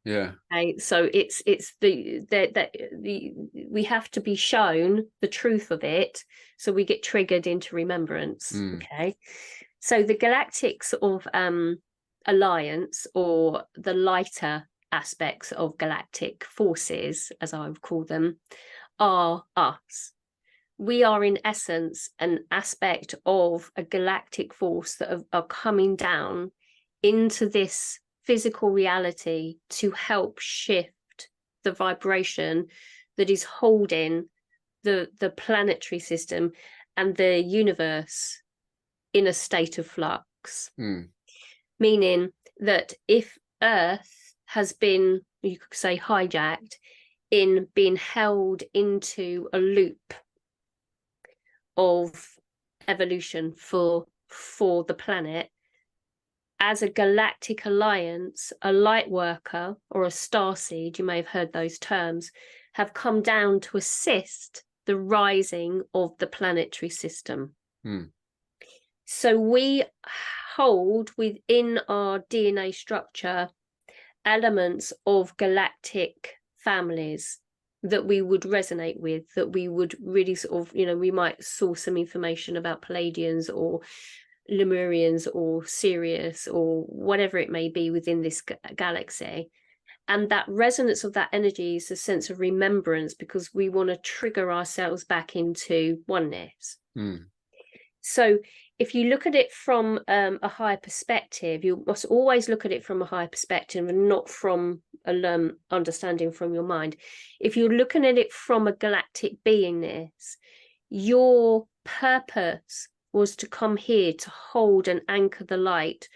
Okay, so it's we have to be shown the truth of it, so we get triggered into remembrance. Okay, so the galactic sort of alliance, or the lighter aspects of galactic forces, as I would call them, are us. we are in essence an aspect of a galactic force that are coming down into this physical reality to help shift the vibration that is holding the planetary system and the universe in a state of flux. Meaning that if Earth has been, you could say, hijacked in being held into a loop of evolution for the planet, as a galactic alliance, a light worker or a starseed, you may have heard those terms, have come down to assist the rising of the planetary system. So we hold within our DNA structure elements of galactic families that we would resonate with, that we would really sort of, we might source some information about Palladians or Lemurians or Sirius or whatever it may be within this galaxy. And that resonance of that energy is a sense of remembrance, because we want to trigger ourselves back into oneness. So if you look at it from a higher perspective, you must always look at it from a higher perspective and not from understanding from your mind. If you're looking at it from a galactic beingness, your purpose was to come here to hold and anchor the light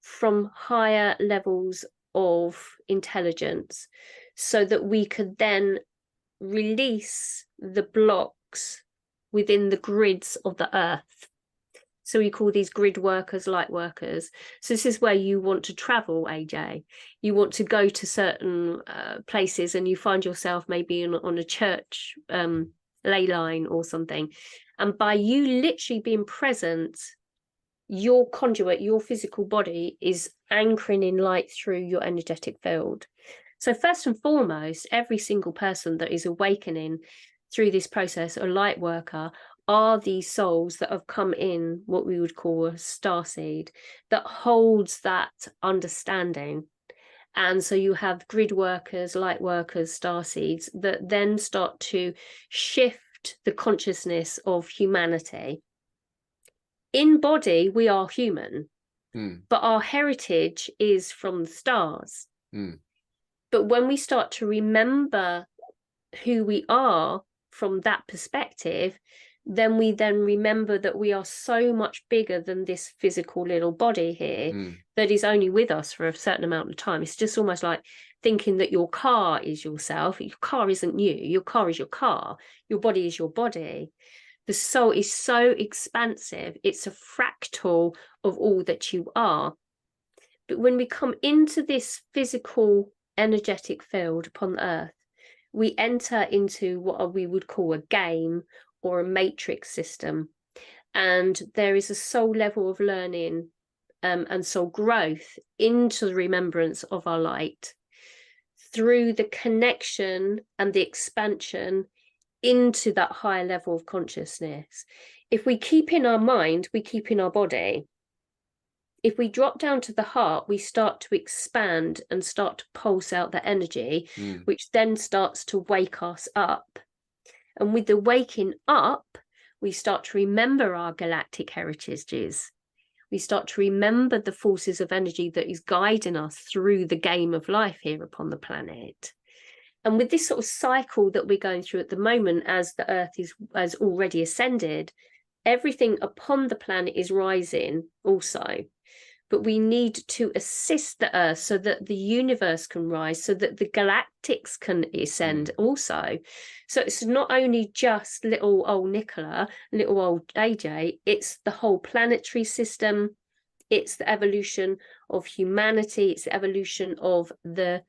from higher levels of intelligence, so that we could then release the blocks within the grids of the earth. So we call these grid workers, light workers. So this is where you want to travel, AJ. You want to go to certain places, and you find yourself maybe on a church ley line or something. And by you literally being present, your conduit, your physical body is anchoring in light through your energetic field. So first and foremost, every single person that is awakening through this process, a light worker, are these souls that have come in what we would call a starseed that holds that understanding. And so you have grid workers, light workers, starseeds that then start to shift the consciousness of humanity. In body, we are human, but our heritage is from the stars. But when we start to remember who we are from that perspective, then we then remember that we are so much bigger than this physical little body here that is only with us for a certain amount of time. It's just almost like thinking that your car is yourself. Your car isn't you. Your car is your car. Your body is your body. The soul is so expansive. It's a fractal of all that you are. But when we come into this physical energetic field upon the earth, we enter into what we would call a game or a matrix system. And there is a soul level of learning and soul growth into the remembrance of our light through the connection and the expansion into that higher level of consciousness. If we keep in our mind, we keep in our body. If we drop down to the heart, we start to expand and start to pulse out the energy, which then starts to wake us up. And with the waking up, we start to remember our galactic heritages. We start to remember the forces of energy that is guiding us through the game of life here upon the planet. And with this sort of cycle that we're going through at the moment, as the Earth has already ascended, everything upon the planet is rising also. But we need to assist the Earth so that the universe can rise, so that the galactics can ascend also. So it's not only just little old Nicola, little old AJ, it's the whole planetary system. It's the evolution of humanity. It's the evolution of the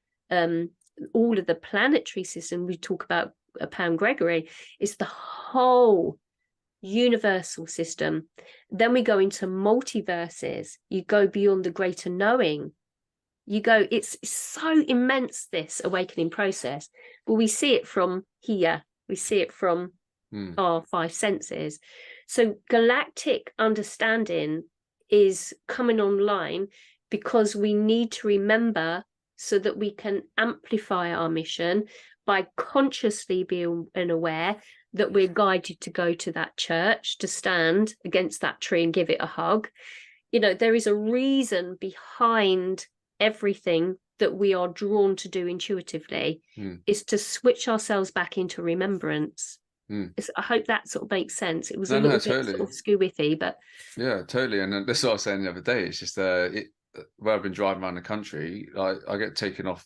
all of the planetary system. We talk about Pam Gregory. It's the whole universal system. Then we go into multiverses. You go beyond the greater knowing. You go, it's so immense, this awakening process. But we see it from here. We see it from our five senses. So galactic understanding is coming online because we need to remember, so that we can amplify our mission by consciously being aware that we're guided to go to that church, to stand against that tree and give it a hug. You know, there is a reason behind everything that we are drawn to do intuitively, is to switch ourselves back into remembrance. I hope that sort of makes sense. It was a little bit sort of skew-withy, but yeah, totally. And this is what I was saying the other day. It's just where I've been driving around the country, I get taken off,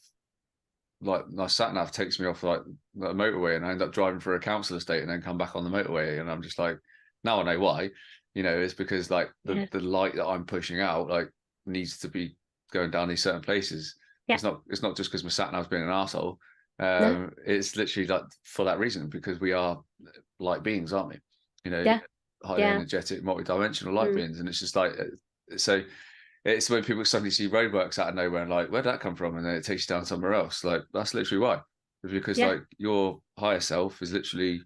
like my sat nav takes me off like the motorway, and I end up driving through a council estate and then come back on the motorway, and I'm just like, now I know why. You know, it's because like the light that I'm pushing out like needs to be going down these certain places. It's not just because my sat nav's being an arsehole. It's literally like for that reason, because we are light beings, aren't we? You know, highly energetic, multi-dimensional light beings. And it's just like, so it's when people suddenly see roadworks out of nowhere and like, where'd that come from? And then it takes you down somewhere else. Like, that's literally why. Because like your higher self is literally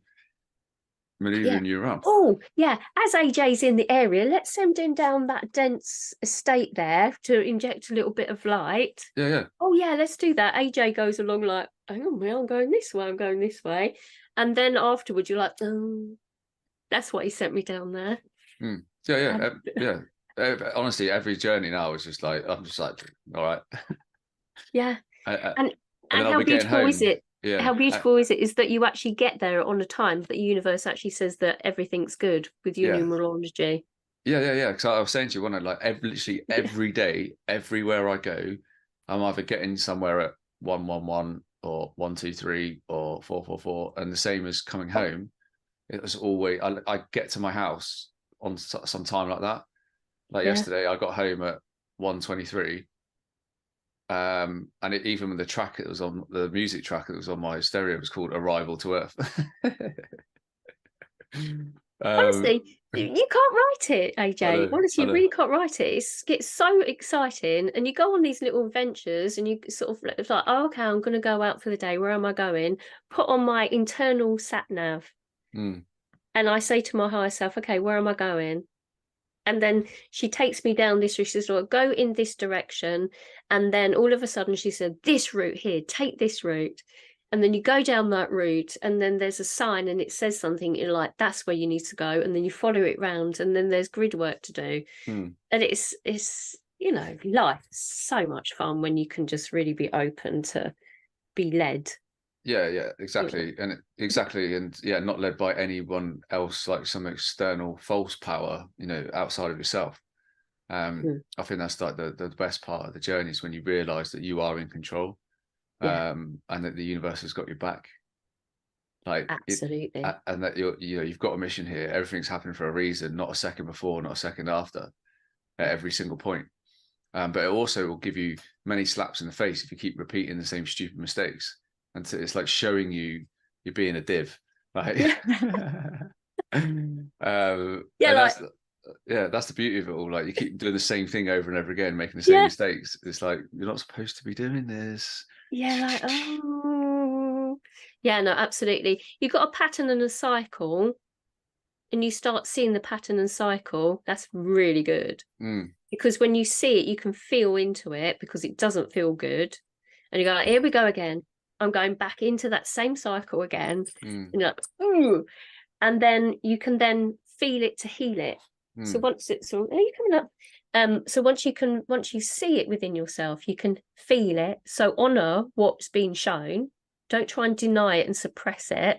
maneuvering you around. Oh, yeah. As AJ's in the area, let's send him down that dense estate there to inject a little bit of light. Yeah, yeah. Oh, yeah, let's do that. AJ goes along like, hang on, I'm going this way, I'm going this way. And then afterwards, you're like, oh, that's what he sent me down there. Yeah, yeah. Honestly, every journey now is just like, I'm just like, all right. Yeah. And how beautiful is it? Yeah. How beautiful is it is that you actually get there on a time that the universe actually says that everything's good with your numerology. Yeah. Because I was saying to you, when I like literally every day, everywhere I go, I'm either getting somewhere at 111 or 123 or 444, and the same as coming home. It was always I get to my house on some time like that. Like yesterday, I got home at 1:23. And even with the track it was on, the music track that was on my stereo was called Arrival to Earth. Honestly, you can't write it, AJ. Honestly, you really can't write it. It's so exciting. And you go on these little adventures and you sort of, it's like, oh, okay, I'm going to go out for the day. Where am I going? Put on my internal sat nav. And I say to my higher self, okay, where am I going? And then she takes me down this route. She says, well, go in this direction. And then all of a sudden she said, this route here, take this route. And then you go down that route and then there's a sign and it says something. You're like, that's where you need to go. And then you follow it round and then there's grid work to do. And it's, you know, life is so much fun when you can just really be open to be led. Yeah, exactly. And not led by anyone else, like some external false power, you know, outside of yourself. I think that's like the best part of the journey is when you realize that you are in control, and that the universe has got your back. Like absolutely, and that you've got a mission here. Everything's happening for a reason, not a second before, not a second after, at every single point. But it also will give you many slaps in the face if you keep repeating the same stupid mistakes. And so it's like showing you're being a div, right? That's the beauty of it all. Like you keep doing the same thing over and over again, making the same mistakes. It's like you're not supposed to be doing this. Yeah, like no, absolutely. You've got a pattern and a cycle, and you start seeing the pattern and cycle. That's really good because when you see it, you can feel into it because it doesn't feel good, and you go like, here we go again. I'm going back into that same cycle again. And you're like, ooh. And then you can then feel it to heal it. So once it's all, are you coming up? So once you see it within yourself, you can feel it. So honor what's been shown. Don't try and deny it and suppress it.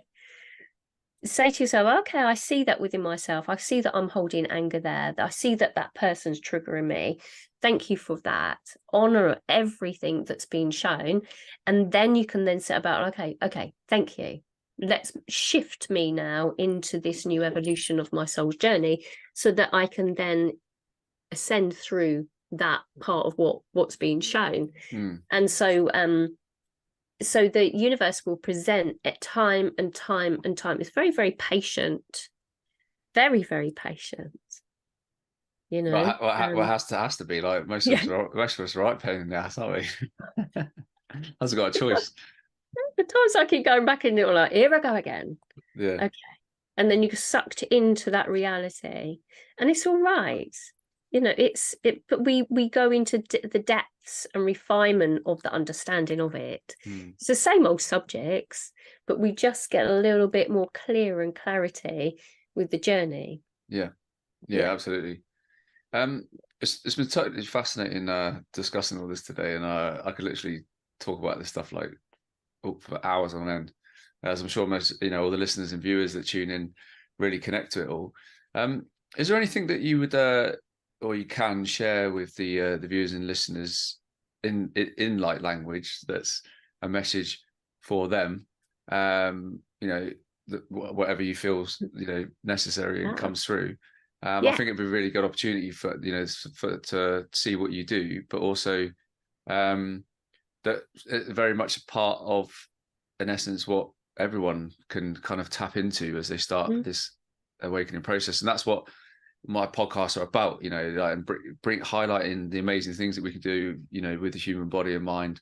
Say to yourself, okay, I see that within myself. I see that I'm holding anger there. I see that that person's triggering me. Thank you for that. Honor everything that's been shown. And then you can then set about, okay, thank you. Let's shift me now into this new evolution of my soul's journey so that I can then ascend through that part of what's been shown. And so so the universe will present at time and time and time. It's very, very patient, very, very patient. You know, well, has to be like most of us are right pain in the ass, aren't we? Hasn't got a choice. The times I keep going back in it, like, here I go again. Yeah. Okay. And then you get sucked into that reality, and it's all right. you know, but we go into the depths and refinement of the understanding of it. It's the same old subjects, but we just get a little bit more clear and clarity with the journey. Yeah, absolutely. It's been totally fascinating discussing all this today, and I could literally talk about this stuff like for hours on end, as I'm sure most, you know, all the listeners and viewers that tune in really connect to it all. Is there anything that you would or you can share with the viewers and listeners in light language that's a message for them? You know, whatever you feel, you know, necessary and comes through. I think it'd be a really good opportunity for, you know, to see what you do, but also that very much a part of, in essence, what everyone can kind of tap into as they start this awakening process. And that's what my podcasts are about, you know, and highlighting the amazing things that we can do, you know, with the human body and mind,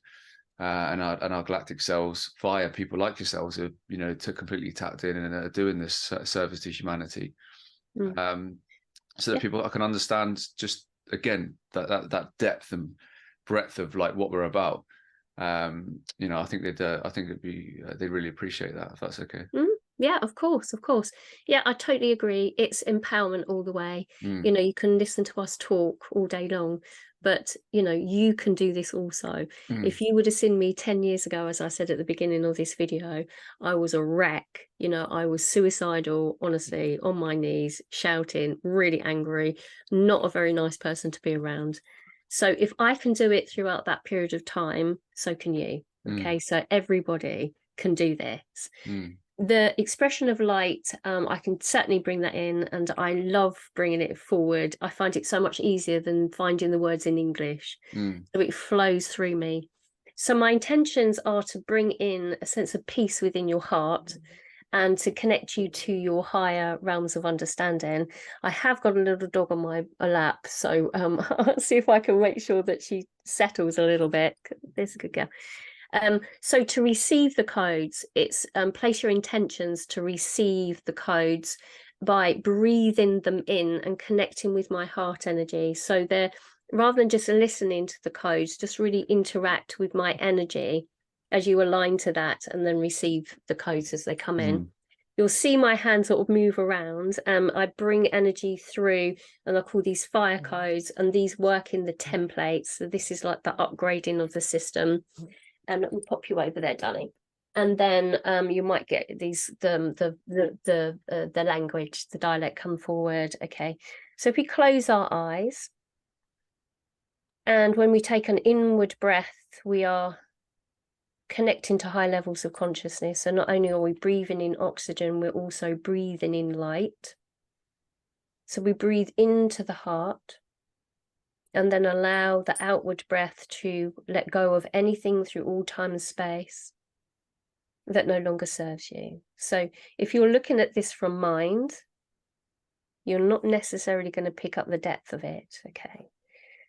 and our galactic selves via people like yourselves who, you know, to completely tapped in and are doing this service to humanity. So that people can understand just again that depth and breadth of like what we're about. You know, I think they'd really appreciate that, if that's okay. Yeah, of course. Yeah, I totally agree. It's empowerment all the way. You know, you can listen to us talk all day long, but you know, you can do this also. If you would have seen me 10 years ago, as I said at the beginning of this video, I was a wreck. You know, I was suicidal, honestly, on my knees, shouting, really angry, not a very nice person to be around. So if I can do it throughout that period of time, so can you. Okay, so everybody can do this. The expression of light, I can certainly bring that in, and I love bringing it forward. I find it so much easier than finding the words in English. So it flows through me. So my intentions are to bring in a sense of peace within your heart and to connect you to your higher realms of understanding. I have got a little dog on my lap, so I'll see if I can make sure that she settles a little bit. There's a good girl. So to receive the codes, it's place your intentions to receive the codes by breathing them in and connecting with my heart energy. So they're, rather than just listening to the codes, just really interact with my energy as you align to that and then receive the codes as they come in. You'll see my hands sort of move around. I bring energy through, and I call these fire codes, and these work in the templates. So this is like the upgrading of the system. And let me pop you over there, darling. And then you might get these the language, the dialect come forward. Okay, so if we close our eyes, and when we take an inward breath, we are connecting to high levels of consciousness. So not only are we breathing in oxygen, we're also breathing in light. So we breathe into the heart, and then allow the outward breath to let go of anything through all time and space that no longer serves you. So if you're looking at this from mind, you're not necessarily going to pick up the depth of it. Okay,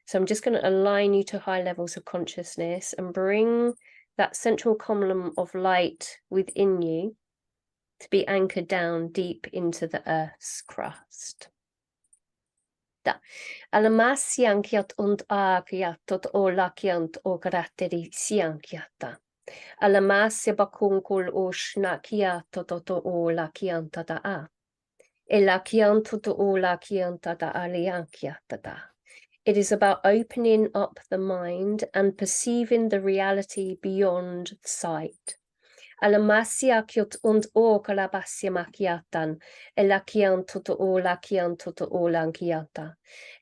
so I'm just going to align you to high levels of consciousness and bring that central column of light within you to be anchored down deep into the earth's crust. Alamasyankyat und akyatot o lakyant o karatteri syankyata. Alamasya bakunkul o shnakyatot o lakyanta da. Elakyantot o lakyanta da alyankyata da. It is about opening up the mind and perceiving the reality beyond sight. Alamasya kyot und o kalabasya makyatan, elakian toto o lakian toto o lankiata,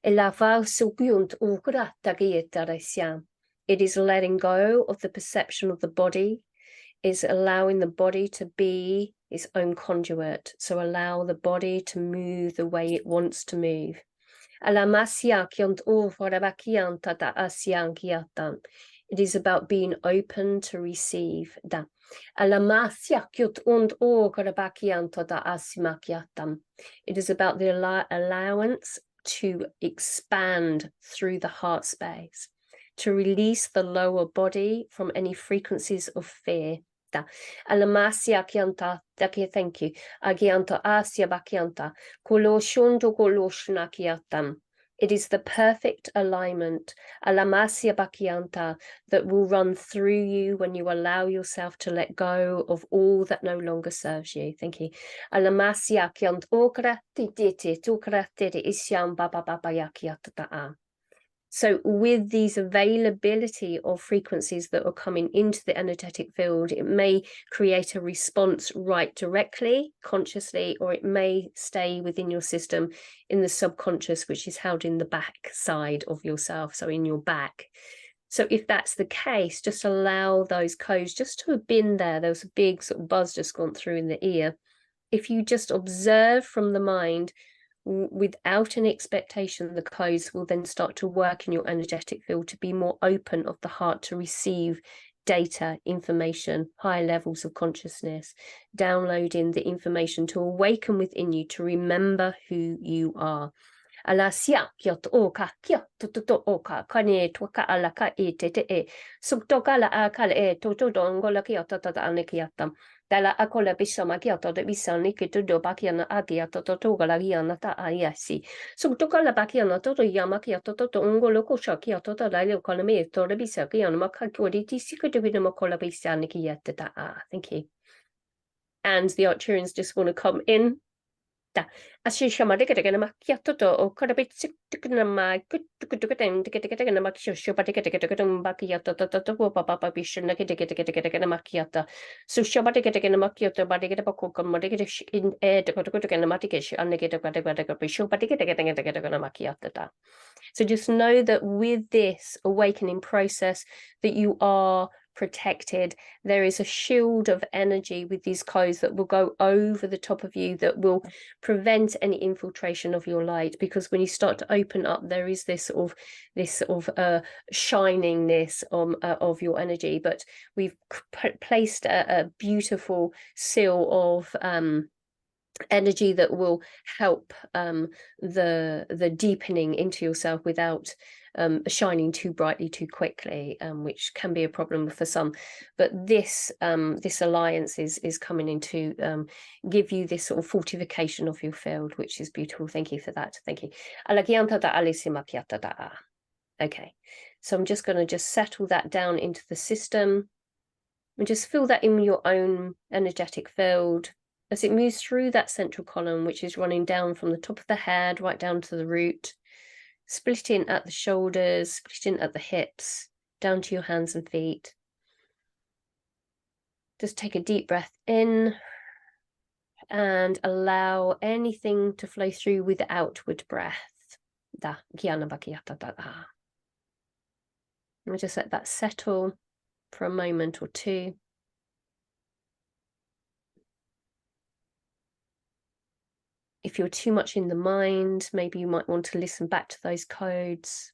elavau sugyunt o grata gietaresya. It is letting go of the perception of the body, is allowing the body to be its own conduit. So allow the body to move the way it wants to move. Alamasya kyont o farabakianta da asyankiatan. It is about being open to receive. It is about the allowance to expand through the heart space, to release the lower body from any frequencies of fear. Thank you. Agianta asya bakianta. Koloshondo koloshnakyatam. It is the perfect alignment, alamasya bakianta, that will run through you when you allow yourself to let go of all that no longer serves you. Thank you. Alamasya kiant okra tititi tukra titi isyam baba baba yakiata. So with these availability of frequencies that are coming into the energetic field, it may create a response right directly, consciously, or it may stay within your system in the subconscious, which is held in the back side of yourself, so in your back. So if that's the case, just allow those codes just to have been there. There was a big sort of buzz just gone through in the ear. If you just observe from the mind, without an expectation, the codes will then start to work in your energetic field to be more open of the heart to receive data, information, higher levels of consciousness, downloading the information to awaken within you to remember who you are. Alasia kiot oka kiot to oka kane toka alaka e te suktoka la akal e to dongola kiot to anikiatam. Dalla akola bisama kiato de bisani kitu do bakiana agia to gala giana ta ayasi. So to gala bakiana to yama kiato to ungolo kosha kiato to la economy to the bisakiana makakori tisika to be the makola bisani kiata. Thank you. And the Arcturians just want to come in. Da ashisha dikana makiato to o kada bit sikna ma good to makisho but bakiato to papa bishana makiata. So shabatikana makiato but get a bako madikish in air to matikish and negative show but makiata. So just know that with this awakening process that you are protected. There is a shield of energy with these codes that will go over the top of you that will prevent any infiltration of your light, because when you start to open up, there is this sort of shiningness of your energy. But we've placed a beautiful seal of energy that will help the deepening into yourself without shining too brightly too quickly, which can be a problem for some. But this this alliance is coming in to give you this sort of fortification of your field, which is beautiful. Thank you for that. Thank you. Okay, so I'm just going to settle that down into the system and just feel that in your own energetic field as it moves through that central column, which is running down from the top of the head right down to the root, splitting at the shoulders, splitting at the hips, down to your hands and feet. Just take a deep breath in and allow anything to flow through with the outward breath. Da, and just let that settle for a moment or two. If you're too much in the mind, maybe you might want to listen back to those codes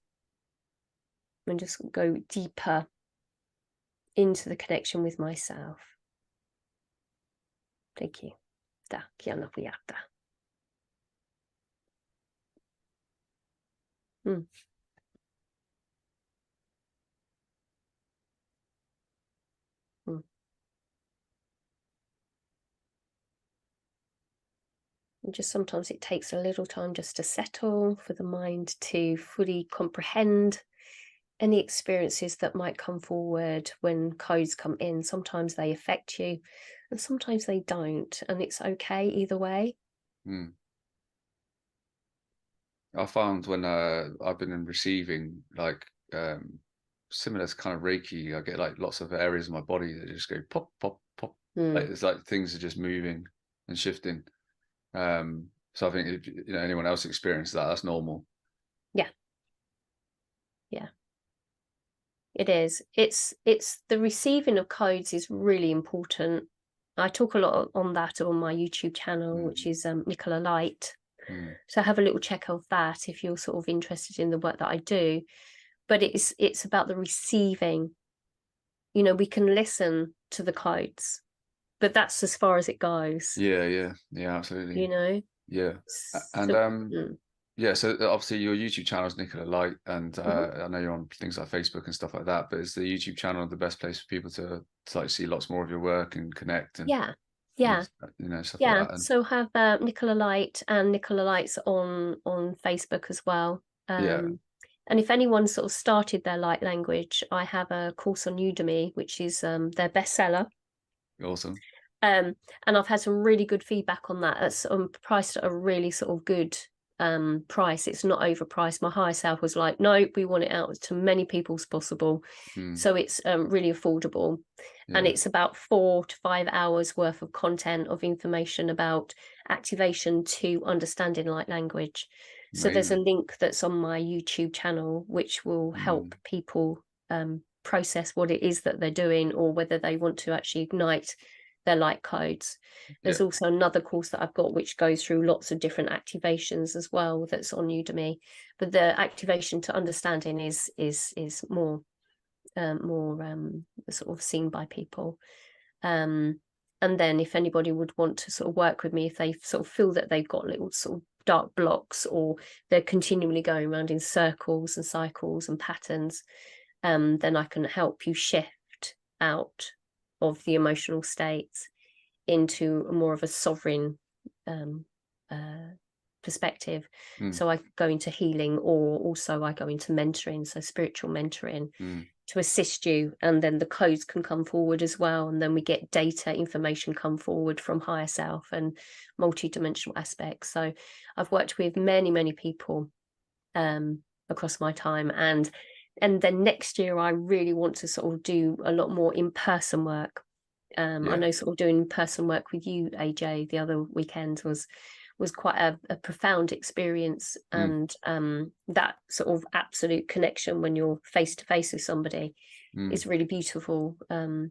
and just go deeper into the connection with myself. Thank you. Da, And just sometimes it takes a little time just to settle, for the mind to fully comprehend any experiences that might come forward when codes come in. Sometimes they affect you and sometimes they don't, and it's okay either way. I found when I've been in receiving like similar to kind of Reiki, I get like lots of areas of my body that just go pop, pop, pop. Like, it's like things are just moving and shifting. So I think if anyone else experiences that, that's normal. Yeah, it is. It's the receiving of codes is really important. I talk a lot on that on my YouTube channel, which is Nicola Light. So have a little check of that if you're sort of interested in the work that I do. But it's about the receiving. We can listen to the codes, but that's as far as it goes. Yeah, absolutely. Yeah. And yeah, so obviously your YouTube channel is Nicola Light, and I know you're on things like Facebook and stuff like that, but is the YouTube channel the best place for people to like see lots more of your work and connect? And stuff like that. So have Nicola Light and Nicola Light's on Facebook as well. Yeah. And if anyone sort of started their light language, I have a course on Udemy, which is their bestseller. Awesome. And I've had some really good feedback on that. It's priced at a really sort of good price. It's not overpriced. My higher self was like, no, we want it out to many people as possible. So it's really affordable. And it's about 4 to 5 hours worth of content, of information about activation to understanding light language. So there's a link that's on my YouTube channel, which will help people process what it is that they're doing, or whether they want to actually ignite their light codes. There's also another course that I've got which goes through lots of different activations as well, that's on Udemy. But the activation to understanding is more sort of seen by people. And then if anybody would want to sort of work with me, if they sort of feel that they've got little sort of dark blocks, or they're continually going around in circles and cycles and patterns, then I can help you shift out of the emotional states into more of a sovereign perspective. So I go into healing, or also I go into mentoring, so spiritual mentoring, to assist you, and then the codes can come forward as well, and then we get data information come forward from higher self and multi-dimensional aspects. So I've worked with many people across my time, and then next year I really want to sort of do a lot more in-person work. I know sort of doing in-person work with you, AJ, the other weekend was quite a profound experience. And that sort of absolute connection when you're face to face with somebody is really beautiful. No,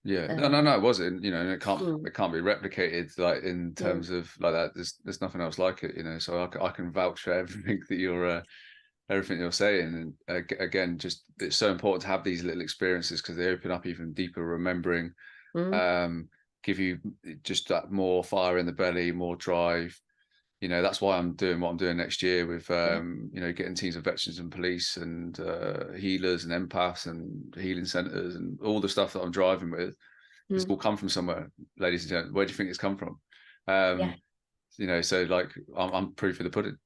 it wasn't, you know, and it can't be replicated, like, in terms of like that. There's nothing else like it, you know. So I can vouch for everything that you're saying. And again, just it's so important to have these little experiences, because they open up even deeper remembering, give you just that more fire in the belly, more drive. You know, that's why I'm doing what I'm doing next year with you know, getting teams of veterans and police and healers and empaths and healing centers, and all the stuff that I'm driving with. It's all come from somewhere, ladies and gentlemen. Where do you think it's come from? You know, so like I'm proof of the pudding.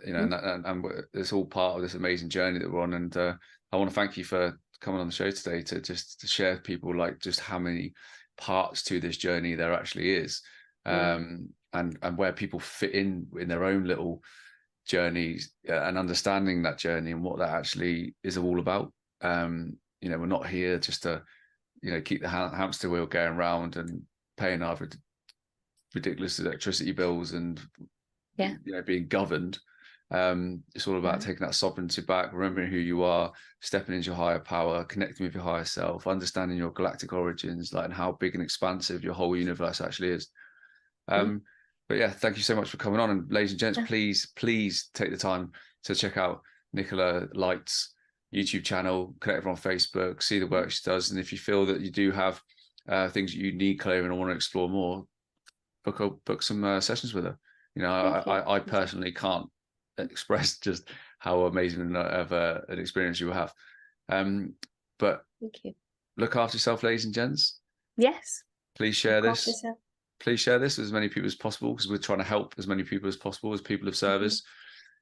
You know, and it's all part of this amazing journey that we're on. And I want to thank you for coming on the show today to share with people like just how many parts to this journey there actually is, and where people fit in their own little journeys, and understanding that journey and what that actually is all about. You know, we're not here just to, you know, keep the hamster wheel going round and paying our ridiculous electricity bills and you know, being governed. It's all about taking that sovereignty back, remembering who you are, stepping into your higher power, connecting with your higher self, understanding your galactic origins, like, and how big and expansive your whole universe actually is. But yeah, thank you so much for coming on. And ladies and gents, please take the time to check out Nicola Light's YouTube channel, connect with her on Facebook, see the work she does. And if you feel that you do have things that you need clearing or want to explore more, book some sessions with her. You know, I personally can't express just how amazing of an experience you will have. But thank you. Look after yourself, ladies and gents. Yes. Please share this. Please share this with as many people as possible, because we're trying to help as many people as possible, as people of service.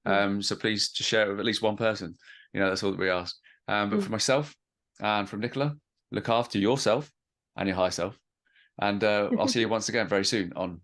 So please just share it with at least one person. You know, that's all that we ask. But for myself and from Nicola, look after yourself and your higher self. And I'll see you once again very soon on the